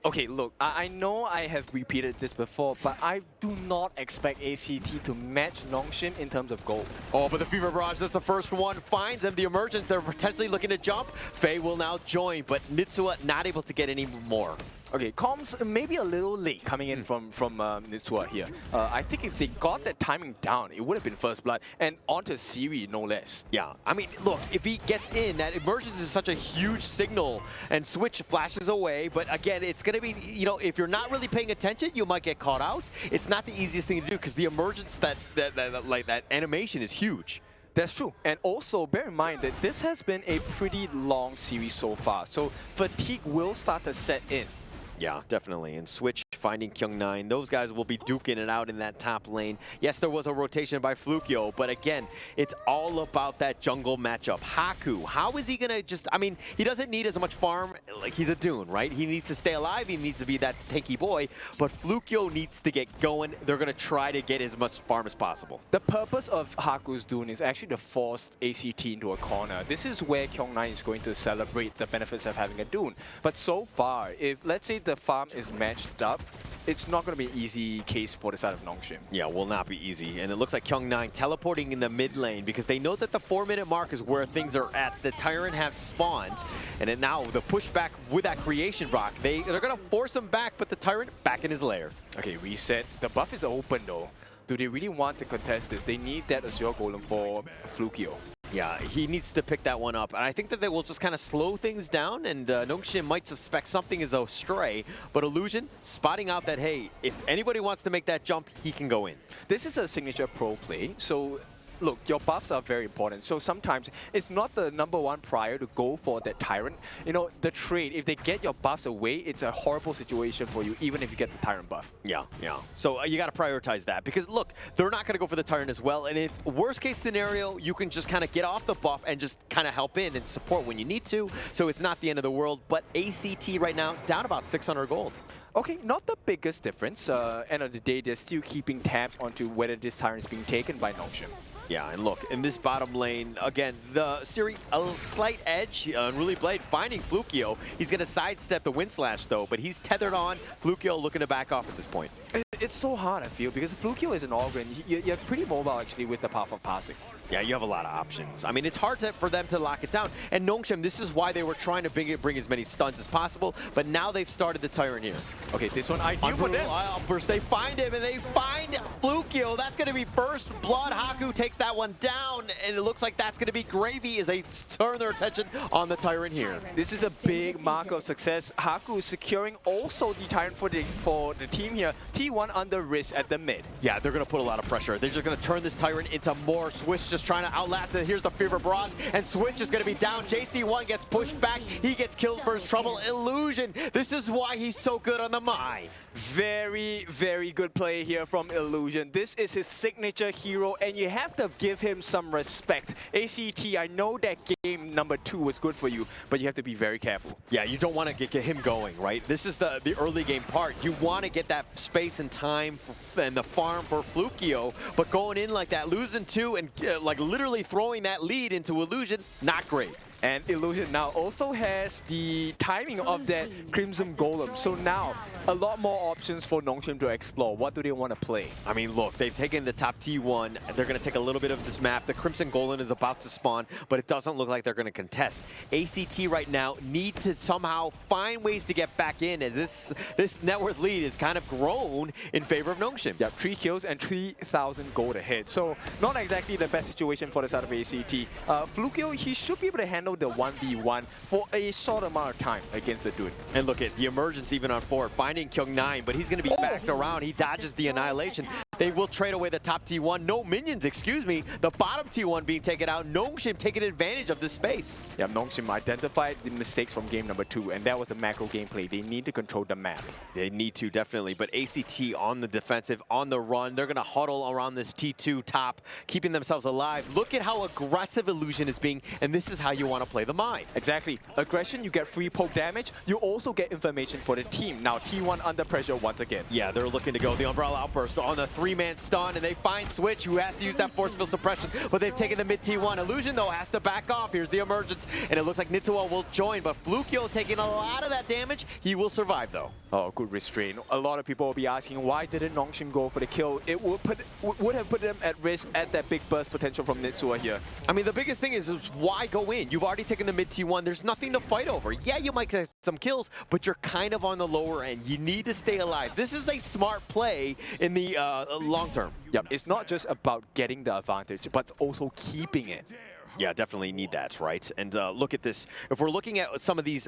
Okay, look, I know I have repeated this before, but I do not expect A.C.T to match Nongshim in terms of gold. Oh, but the Fever Barrage, that's the first one. Finds him, the emergence, they're potentially looking to jump. Faye will now join, but Nitsua not able to get any more. Okay, comms maybe a little late coming in from Nitsua here. I think if they got that timing down, it would have been first blood, and onto Siri, no less. Yeah, I mean, look, if he gets in, that emergence is such a huge signal, and Switch flashes away, but again, it's going to be, you know, if you're not really paying attention, you might get caught out. It's not the easiest thing to do, because the emergence, that animation is huge. That's true. And also, bear in mind that this has been a pretty long series so far, so fatigue will start to set in. Yeah, definitely. And Switch finding Kyung9. Those guys will be duking it out in that top lane. Yes, there was a rotation by Flukio, but again, it's all about that jungle matchup. Haku, how is he going to just... I mean, he doesn't need as much farm. Like, he's a Dune, right? He needs to stay alive. He needs to be that tanky boy. But Flukio needs to get going. They're going to try to get as much farm as possible. The purpose of Haku's Dune is actually to force A.C.T into a corner. This is where Kyung9 is going to celebrate the benefits of having a Dune. But so far, if, let's say, the farm is matched up, it's not going to be an easy case for the side of Nongshim. Yeah, will not be easy. And it looks like Kyung9 teleporting in the mid lane because they know that the 4-minute mark is where things are at. The Tyrant have spawned. And then now the pushback with that creation rock, they're going to force him back, but the Tyrant back in his lair. Okay, reset. The buff is open though. Do they really want to contest this? They need that Azure Golem for Flukio. Yeah, he needs to pick that one up. And I think that they will just kind of slow things down, and Nongshim might suspect something is astray. But Illusion spotting out that, hey, if anybody wants to make that jump, he can go in. This is a signature pro play, so look, your buffs are very important. So sometimes it's not the #1 prior to go for that Tyrant. You know, the trade, if they get your buffs away, it's a horrible situation for you, even if you get the Tyrant buff. Yeah, yeah. So you got to prioritize that because look, they're not going to go for the Tyrant as well. And if worst case scenario, you can just kind of get off the buff and just kind of help in and support when you need to. So it's not the end of the world. But A.C.T right now down about 600 gold. Okay, not the biggest difference. End of the day, they're still keeping tabs onto whether this Tyrant is being taken by Nongshim. Yeah, and look, in this bottom lane, again, the Siri, a slight edge. Unruly Blade finding Flukio. He's going to sidestep the Wind Slash, though, but he's tethered on. Flukio looking to back off at this point. It's so hard, I feel, because Flukio is an Ogren. You're pretty mobile, actually, with the path of passing. Yeah, you have a lot of options. I mean, it's hard for them to lock it down. And Nongshim, this is why they were trying to bring as many stuns as possible, but now they've started the Tyrant here. Okay, this one ideal for them. Outburst, they find him, and they find Flukio. That's going to be first blood. Haku takes that one down, and it looks like that's going to be gravy as they turn their attention on the Tyrant here. This is a big mark of success. Haku is securing also the Tyrant for the team here. T1 under risk at the mid. Yeah, they're going to put a lot of pressure. They're just going to turn this Tyrant into more. Switch just trying to outlast it. Here's the Fever Barrage, and Switch is going to be down. JC1 gets pushed back. He gets killed for his trouble. Illusion. This is why he's so good on the Mai. Very, very good play here from Illusion. This is his signature hero, and you have to give him some respect. A.C.T, I know that game number 2 was good for you, but you have to be very careful. Yeah, you don't want to get him going, right? This is the early game part. You want to get that space and time and the farm for Flukio, but going in like that, losing 2 and like literally throwing that lead into Illusion, not great. And Illusion now also has the timing of that Crimson Golem. So now, a lot more options for Nongshim to explore. What do they want to play? I mean, look, they've taken the top T1. They're going to take a little bit of this map. The Crimson Golem is about to spawn, but it doesn't look like they're going to contest. A.C.T right now need to somehow find ways to get back in, as this net worth lead is kind of grown in favor of Nongshim. Yeah, 3 kills and 3,000 gold ahead. So not exactly the best situation for the side of A.C.T. Flukio, he should be able to handle the 1v1 for a short amount of time against the dude. And look at the emergence even on forward, finding Kyung9, but he's going to be backed around. He dodges the Annihilation. They will trade away the top T1. No minions, excuse me. The bottom T1 being taken out. Nongshim taking advantage of this space. Yeah, Nongshim identified the mistakes from game number 2, and that was the macro gameplay. They need to control the map. They need to, definitely. But A.C.T on the defensive, on the run. They're going to huddle around this T2 top, keeping themselves alive. Look at how aggressive Illusion is being, and this is how you want to play the Mai. Exactly. Aggression, you get free poke damage. You also get information for the team. Now, T1 under pressure once again. Yeah, they're looking to go the Umbrella Outburst on the 3-man stun, and they find Switch, who has to use that force field suppression, but they've taken the mid T1. Illusion, though, has to back off. Here's the emergence, and it looks like Nitoa will join, but Flukio taking a lot of that damage. He will survive, though. Oh, good restraint. A lot of people will be asking, why didn't Nongshim go for the kill? It would have put them at risk at that big burst potential from Nitsua here. I mean, the biggest thing is why go in? You've already taken the mid T1. There's nothing to fight over. Yeah, you might get some kills, but you're kind of on the lower end. You need to stay alive. This is a smart play in the long term. Yep, it's not just about getting the advantage, but also keeping it. Yeah, definitely need that, right? And look at this. If we're looking at some of these,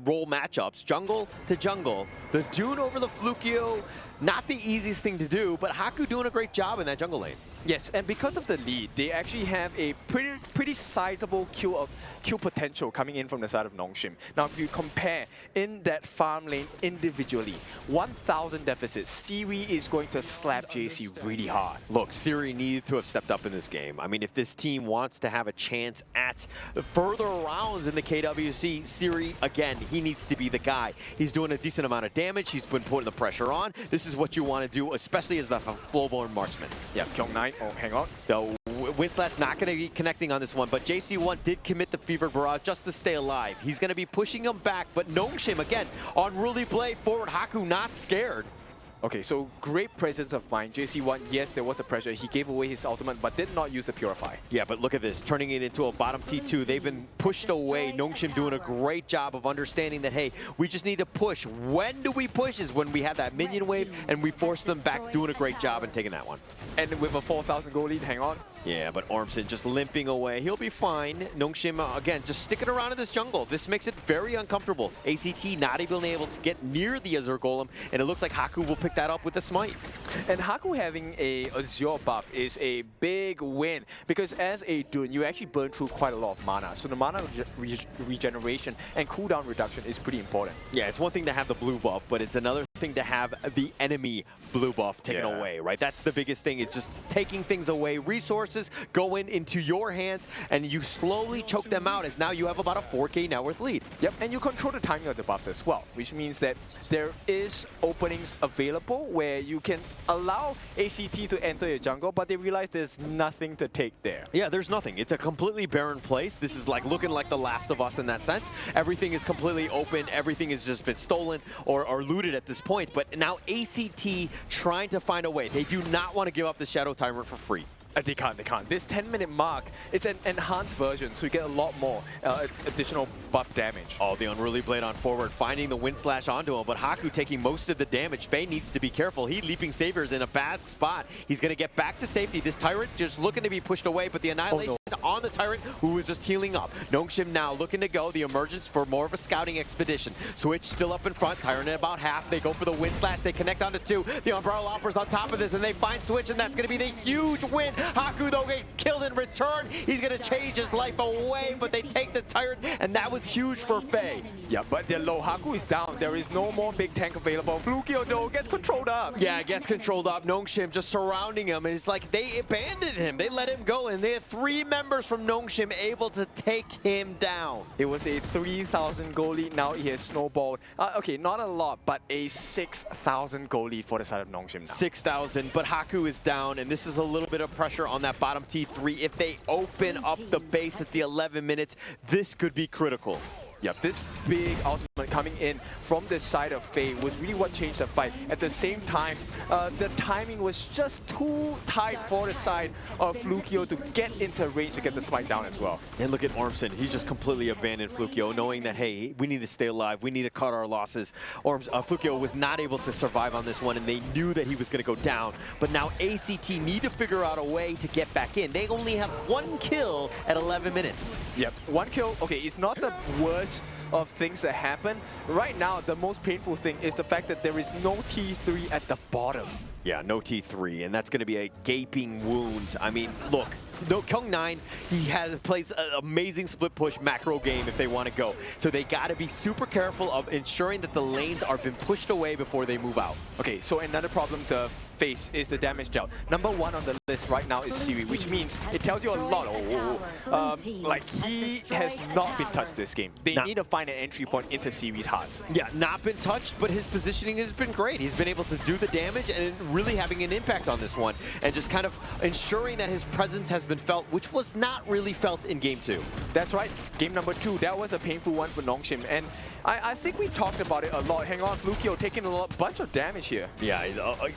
role matchups, jungle to jungle, the Dune over the Flukio, not the easiest thing to do, but Haku doing a great job in that jungle lane. Yes, and because of the lead, they actually have a pretty sizable kill potential coming in from the side of Nongshim. Now, if you compare in that farm lane individually, 1,000 deficit, Siri is going to slap JC really hard. Look, Siri needed to have stepped up in this game. I mean, if this team wants to have a chance at further rounds in the KWC, Siri, again, he needs to be the guy. He's doing a decent amount of damage. He's been putting the pressure on. This is what you want to do, especially as the full-blown marksman. Yeah, Kyung9. Oh, hang on. Though Winslash not going to be connecting on this one, but JC1 did commit the Fever Barrage just to stay alive. He's going to be pushing him back, but Nongshim, again, on Ruly Blade forward, Haku not scared. Okay, so great presence of mind. JC1, yes, there was a pressure. He gave away his ultimate, but did not use the Purify. Yeah, but look at this, turning it into a bottom T2. They've been pushed away. Nongshim doing a great job of understanding that, hey, we just need to push. When do we push is when we have that minion wave and we force them back, doing a great job and taking that one. And with a 4,000 gold lead, hang on. Yeah, but Ormson just limping away. He'll be fine. Nongshim, again, just sticking around in this jungle. This makes it very uncomfortable. A.C.T not even able to get near the Azure Golem, and it looks like Haku will pick that up with the Smite. And Haku having a Azure buff is a big win, because as a Dune, you actually burn through quite a lot of mana. So the mana regeneration and cooldown reduction is pretty important. Yeah, it's one thing to have the blue buff, but it's another thing to have the enemy blue buff taken away, right? That's the biggest thing, is just taking things away. Resources going into your hands, and you slowly choke them out, as now you have about a 4K net worth lead. Yep, and you control the timing of the buffs as well, which means that there is openings available where you can allow A.C.T to enter your jungle, but they realize there's nothing to take there. Yeah, there's nothing. It's a completely barren place. This is like looking like The Last of Us in that sense. Everything is completely open. Everything has just been stolen or looted at this point. But now A.C.T trying to find a way. They do not want to give up the Shadow Tyrant for free. They can't. This 10-minute mark, it's an enhanced version, so you get a lot more additional buff damage. Oh, the Unruly Blade on forward, finding the Wind Slash onto him, but Haku taking most of the damage. Faye needs to be careful. He Leaping Saber's in a bad spot. He's going to get back to safety. This Tyrant just looking to be pushed away, but the Annihilation on the Tyrant, who is just healing up. Nongshim now looking to go. The emergence for more of a scouting expedition. Switch still up in front. Tyrant at about half. They go for the Wind Slash. They connect onto 2. The Umbrella Lopper's on top of this, and they find Switch, and that's going to be the huge win. Haku, though, gets killed in return. He's going to change his life away, but they take the Tyrant, and that was huge for Faye. Yeah, but they're low. Haku is down. There is no more big tank available. Flukio, though, gets controlled up. Yeah, gets controlled up. Nongshim just surrounding him, and it's like they abandoned him. They let him go, and they had 3 members from Nongshim able to take him down. It was a 3,000 goal lead. Now he has snowballed. Okay, not a lot, but a 6,000 goal lead for the side of Nongshim now. 6,000, but Haku is down, and this is a little bit of pressure on that bottom T3. If they open up the base at the 11 minutes, this could be critical. Yep, this big ultimate coming in from the side of Faye was really what changed the fight. At the same time, the timing was just too tight for the side of Flukio to get into range to get the smite down as well. And look at Ormson. He just completely abandoned Flukio, knowing that, hey, we need to stay alive. We need to cut our losses. Flukio was not able to survive on this one, and they knew that he was going to go down. But now A.C.T need to figure out a way to get back in. They only have 1 kill at 11 minutes. Yep, 1 kill. Okay, it's not the worst of things that happen. Right now, the most painful thing is the fact that there is no T3 at the bottom. Yeah, no T3, and that's going to be a gaping wounds. I mean, look, Kyung9, he plays an amazing split push macro game if they want to go. So they got to be super careful of ensuring that the lanes are been pushed away before they move out. Okay, so another problem to face is the damage dealt. Number 1 on the list right now is Siri, which means it tells you a lot. Like, he has not been touched this game. They need to find an entry point into Siri's hearts. Yeah, not been touched, but his positioning has been great. He's been able to do the damage and really having an impact on this one, and just kind of ensuring that his presence has been felt, which was not really felt in Game 2. That's right. Game number 2, that was a painful one for Nongshim, and I think we talked about it a lot. Hang on, Flukio taking a bunch of damage here. Yeah,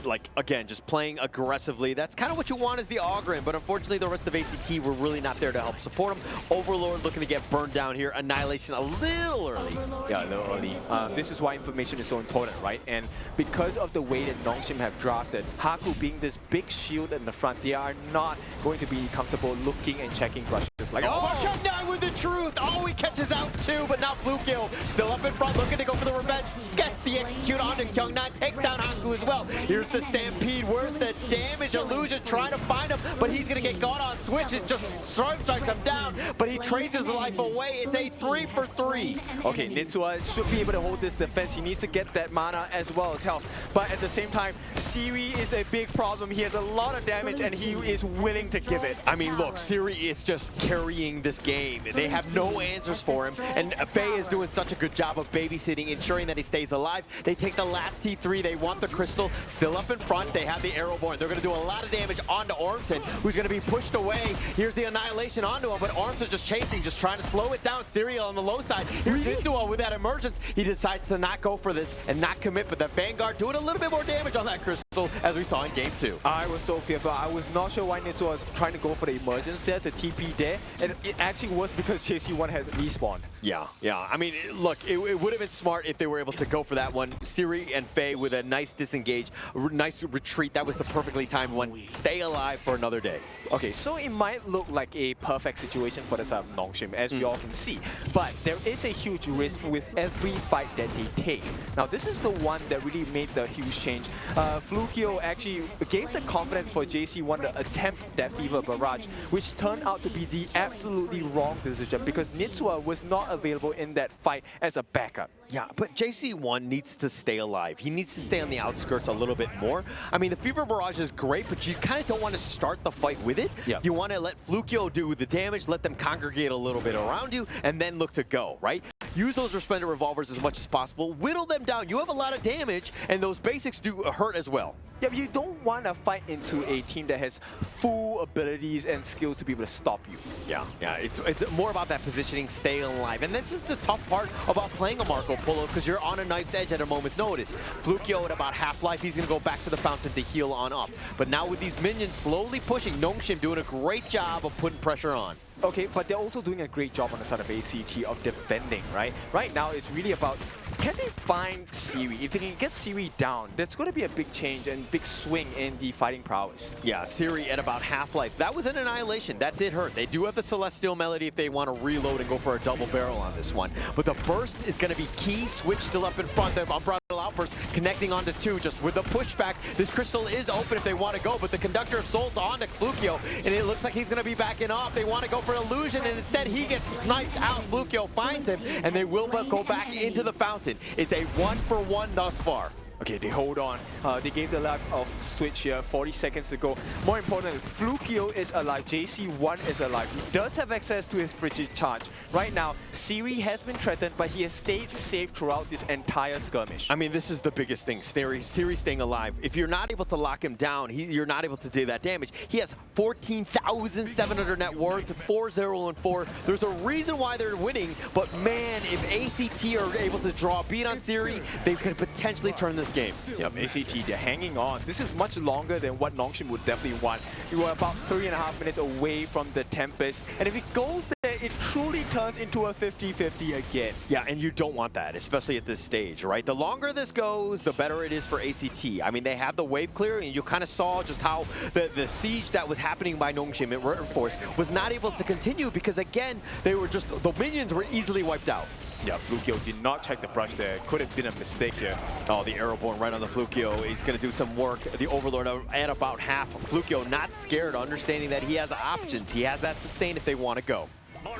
like, again, just playing aggressively. That's kind of what you want as the Ogren, but unfortunately the rest of A.C.T were really not there to help support him. Overlord looking to get burned down here. Annihilation a little early. Yeah, a little early. This is why information is so important, right? And because of the way that Nongshim have drafted, Haku being this big shield in the front, they are not going to be comfortable looking and checking brushes. Like, oh, Kyung9 with the truth! Oh, he catches out 2, but not Flukio. Still up in front, looking to go for the revenge. Gets the execute onto Kyung9, takes down Haku as well. Here's the Stampede. Where's the damage? Illusion trying to find him, but he's going to get caught on Switch. It just strikes him down, but he trades his life away. It's a 3 for 3. Okay, Nitsua should be able to hold this defense. He needs to get that mana as well as health. But at the same time, Siri is a big problem. He has a lot of damage, and he is willing to give it. I mean, look, Siri is just carrying this game. They have no answers for him, and Faye is doing such a good job of babysitting, ensuring that he stays alive. They take the last T3. They want the crystal. Still up in front. They have the Arrowborn. They're going to do a lot of damage onto Ormson, who's going to be pushed away. Here's the Annihilation onto him, but Ormson just chasing, just trying to slow it down. Siri on the low side. Here's Nitsua with that emergence. He decides to not go for this and not commit, but the Vanguard doing a little bit more damage on that crystal, as we saw in Game 2. I was so fearful. I was not sure why Nitsua was trying to go for the emergence there, the TP there, and it actually was because JC1 has respawned. Yeah. I mean, look, it would have been smart if they were able to go for that one. Siri and Faye with a nice disengage, nice retreat. That was the perfectly timed one. Stay alive for another day. Okay, so it might look like a perfect situation for the side of Nongshim, as we all can see, but there is a huge risk with every fight that they take. Now, this is the one that really made the huge change. Flukio actually gave the confidence for JC1 to attempt that Fever Barrage, which turned out to be the absolutely wrong decision because Nitsua was not available in that fight as a backup. Yeah, but JC1 needs to stay alive. He needs to stay on the outskirts a little bit more. I mean, the Fever Barrage is great, but you kind of don't want to start the fight with it. Yep. You want to let Flukio do the damage, let them congregate a little bit around you, and then look to go, right? use those resplendent revolvers as much as possible, whittle them down. You have a lot of damage, and those basics do hurt as well. Yeah, but you don't want to fight into a team that has full abilities and skills to be able to stop you. Yeah, it's more about that positioning, staying alive. And this is the tough part about playing a Marco Polo, because you're on a knife's edge at a moment's notice. Flukio at about half-life, he's going to go back to the fountain to heal on up. But now with these minions slowly pushing, Nongshim doing a great job of putting pressure on. Okay, but they're also doing a great job on the side of A.C.T of defending, right? Right now, it's really about, can they find Siri? If they can get Siri down, there's going to be a big change and big swing in the fighting prowess. Yeah, Siri at about half-life. That was an annihilation. That did hurt. They do have the Celestial Melody if they want to reload and go for a double barrel on this one. But the burst is going to be key. Switch still up in front there. Umbrella Outburst connecting onto 2 just with the pushback. This crystal is open if they want to go, but the Conductor of Souls onto Flukio, and it looks like he's going to be backing off. They want to go for Illusion, and instead he gets sniped out. Flukio finds him, and they will go back into the fountain. It's a 1-for-1 thus far. Okay, they hold on. They gave the life of Switch here, 40 seconds to go. More importantly, Flukio is alive, JC1 is alive. He does have access to his frigid charge. Right now, Siri has been threatened, but he has stayed safe throughout this entire skirmish. I mean, this is the biggest thing, Siri staying alive. If you're not able to lock him down, you're not able to do that damage. He has 14,700 net worth, 4-0-4. There's a reason why they're winning, but man, if A.C.T are able to draw a beat on Siri, they could potentially turn this game. Yep, A.C.T, they're hanging on. This is much longer than what Nongshim would definitely want. You are about 3.5 minutes away from the Tempest, and if it goes there, it truly turns into a 50-50 again. Yeah, and you don't want that, especially at this stage, right? The longer this goes, the better it is for A.C.T. I mean, they have the wave clear, and you kind of saw just how the siege that was happening by Nongshim RedForce was not able to continue because, again, they were just, the minions were easily wiped out. Yeah, Flukio did not check the brush there. Could have been a mistake here. Oh, the Aeroborn right on the Flukio. He's going to do some work. The Overlord at about half. Flukio not scared, understanding that he has options. He has that sustain if they want to go.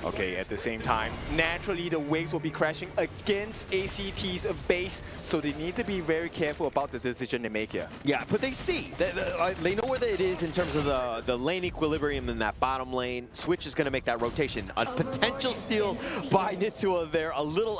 Okay, at the same time, naturally the waves will be crashing against A.C.T's base, so they need to be very careful about the decision they make here. Yeah, but they see. They know where it is in terms of the lane equilibrium in that bottom lane. Switch is going to make that rotation. A potential steal by Nitsua there, a little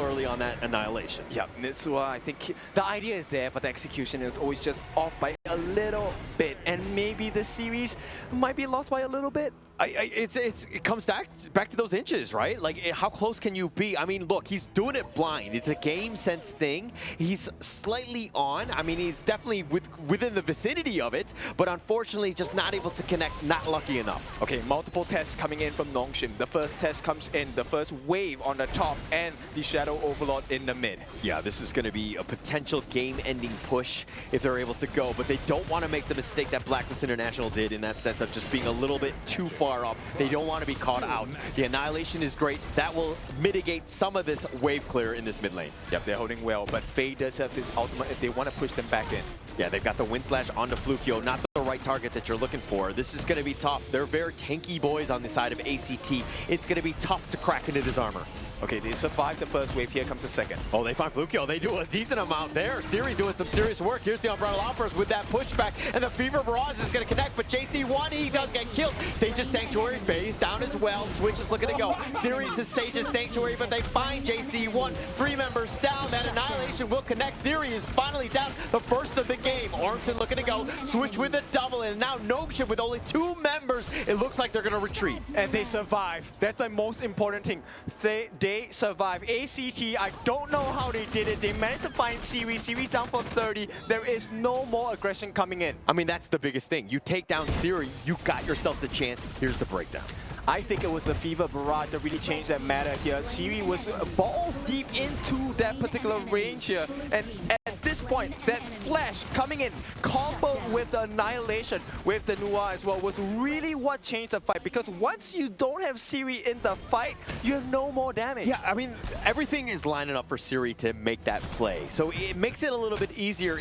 early on that annihilation. Yeah, Nitsua, I think the idea is there, but the execution is always just off by a little bit, and maybe the series might be lost by a little bit. It comes back to those inches, right? Like, how close can you be? I mean, look, he's doing it blind. It's a game sense thing. He's slightly on. I mean, he's definitely within the vicinity of it, but unfortunately, just not able to connect, not lucky enough. Okay, multiple tests coming in from Nongshim. The first test comes in, the first wave on the top, and the Shadow Overlord in the mid. Yeah, this is going to be a potential game-ending push if they're able to go, but they don't want to make the mistake that Blacklist International did in that sense of just being a little bit too far up. They don't want to be caught out. The annihilation is great. That will mitigate some of this wave clear in this mid lane. Yep, they're holding well, but Faye does have his ultimate if they want to push them back in. Yeah, they've got the Wind Slash onto Flukio, not the right target that you're looking for. This is going to be tough. They're very tanky boys on the side of A.C.T. It's going to be tough to crack into this armor. Okay, they survived the first wave. Here comes the second. Oh, they find Flukio. They do a decent amount there. Siri doing some serious work. Here's the Umbrella Outburst with that pushback, and the Fever Barrage is going to connect, but JC1, he does get killed. Sage's Sanctuary phase down as well. Switch is looking to go. Siri's to Sage's Sanctuary, but they find JC1. 3 members down. That annihilation will connect. Siri is finally down. The first of the game. Ormson looking to go. Switch with a double, and now Nongshim with only 2 members. It looks like they're going to retreat. And they survive. That's the most important thing. They survive. A.C.T, I don't know how they did it. They managed to find Siri. Siri's down for 30. There is no more aggression coming in. I mean, that's the biggest thing. You take down Siri, you got yourselves a chance. Here's the breakdown. I think it was the Fever Barrage that really changed that matter here. Siri was balls deep into that particular range here. And at this point, that flash coming in, comboed with the Annihilation, with the Noir as well, was really what changed the fight. Because once you don't have Siri in the fight, you have no more damage. Yeah, I mean, everything is lining up for Siri to make that play. So it makes it a little bit easier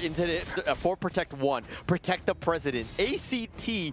for Protect 1, protect the President. A.C.T,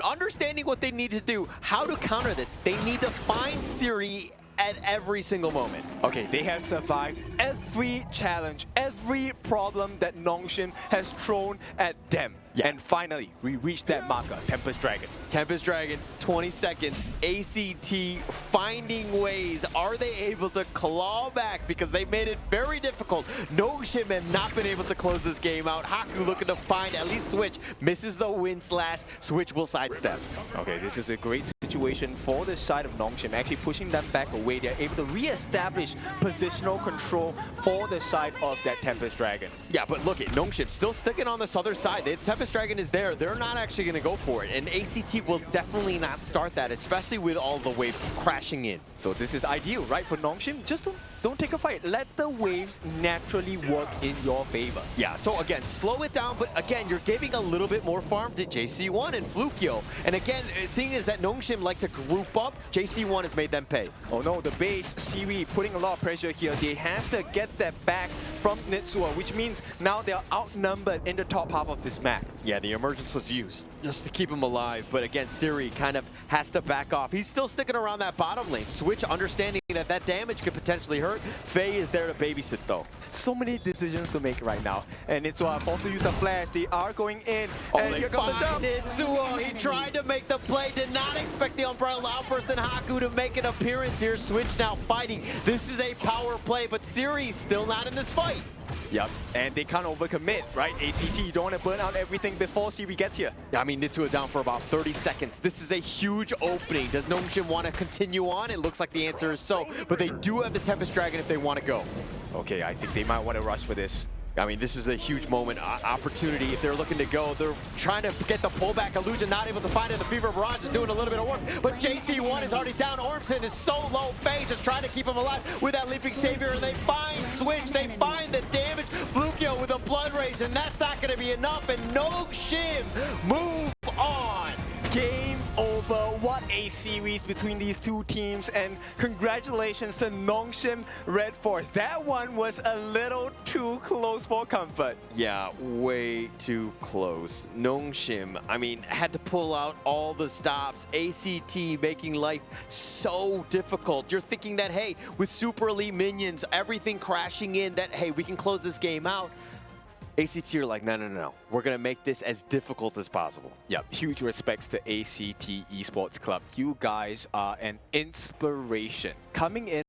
understanding what they need to do, how to counter this. They need to find Siri at every single moment. Okay, they have survived every challenge, every problem that Nongshim has thrown at them. Yeah. And finally, we reached that marker, Tempest Dragon. Tempest Dragon, 20 seconds. A.C.T finding ways. Are they able to claw back? Because they made it very difficult. Nongshim have not been able to close this game out. Haku looking to find at least Switch. Misses the wind slash. Switch will sidestep. Okay, this is a great situation for the side of Nongshim, actually pushing them back away. They're able to re-establish positional control for the side of that Tempest Dragon. Yeah, but look at Nongshim still sticking on the southern side. The Tempest Dragon is there. They're not actually going to go for it. And A.C.T will definitely not start that, especially with all the waves crashing in. So this is ideal, right, for Nongshim? Just don't take a fight. Let the waves naturally work in your favor. Yeah, so again, slow it down, but again, you're giving a little bit more farm to JC1 and Fluctuating. And again, seeing as that Nongshim like to group up, JC1 has made them pay. Oh no, the base, Seaweed putting a lot of pressure here. They have to get that back from Nitsua, which means now they're outnumbered in the top half of this map. Yeah, the emergence was used just to keep him alive, but again, Siri kind of has to back off. He's still sticking around that bottom lane. Switch understanding that that damage could potentially hurt. Faye is there to babysit though. So many decisions to make right now. And Nitsua forced to use the flash. They are going in. Oh, and here comes the jump. Nitsua, he tried to make the play, did not expect the Umbrella Outburst and Haku to make an appearance here. Switch now fighting. This is a power play, but Siri still not in this fight. Yep, and they can't overcommit, right? A.C.T, you don't want to burn out everything before Siri gets here. I mean, Nitsua down for about 30 seconds. This is a huge opening. Does Nongshim want to continue on? It looks like the answer is so, but they do have the Tempest Dragon if they want to go. Okay, I think they might want to rush for this. I mean, this is a huge moment, opportunity if they're looking to go. They're trying to get the pullback. Illusion not able to find it. The Fever Barrage is doing a little bit of work, but JC1 is already down. Ormson is so low. Faye just trying to keep him alive with that Leaping Savior, and they find Switch. They find the damage. Fluctuating with a Blood Rage, and that's not going to be enough, and Nongshim move on. Game over. What a series between these two teams, and congratulations to Nongshim RedForce. That one was a little too close for comfort. Yeah, way too close. Nongshim, I mean, had to pull out all the stops. A.C.T making life so difficult. You're thinking that, hey, with super elite minions, everything crashing in, that, hey, we can close this game out. A.C.T are like, no. We're going to make this as difficult as possible. Yep, huge respects to A.C.T Esports Club. You guys are an inspiration. Coming in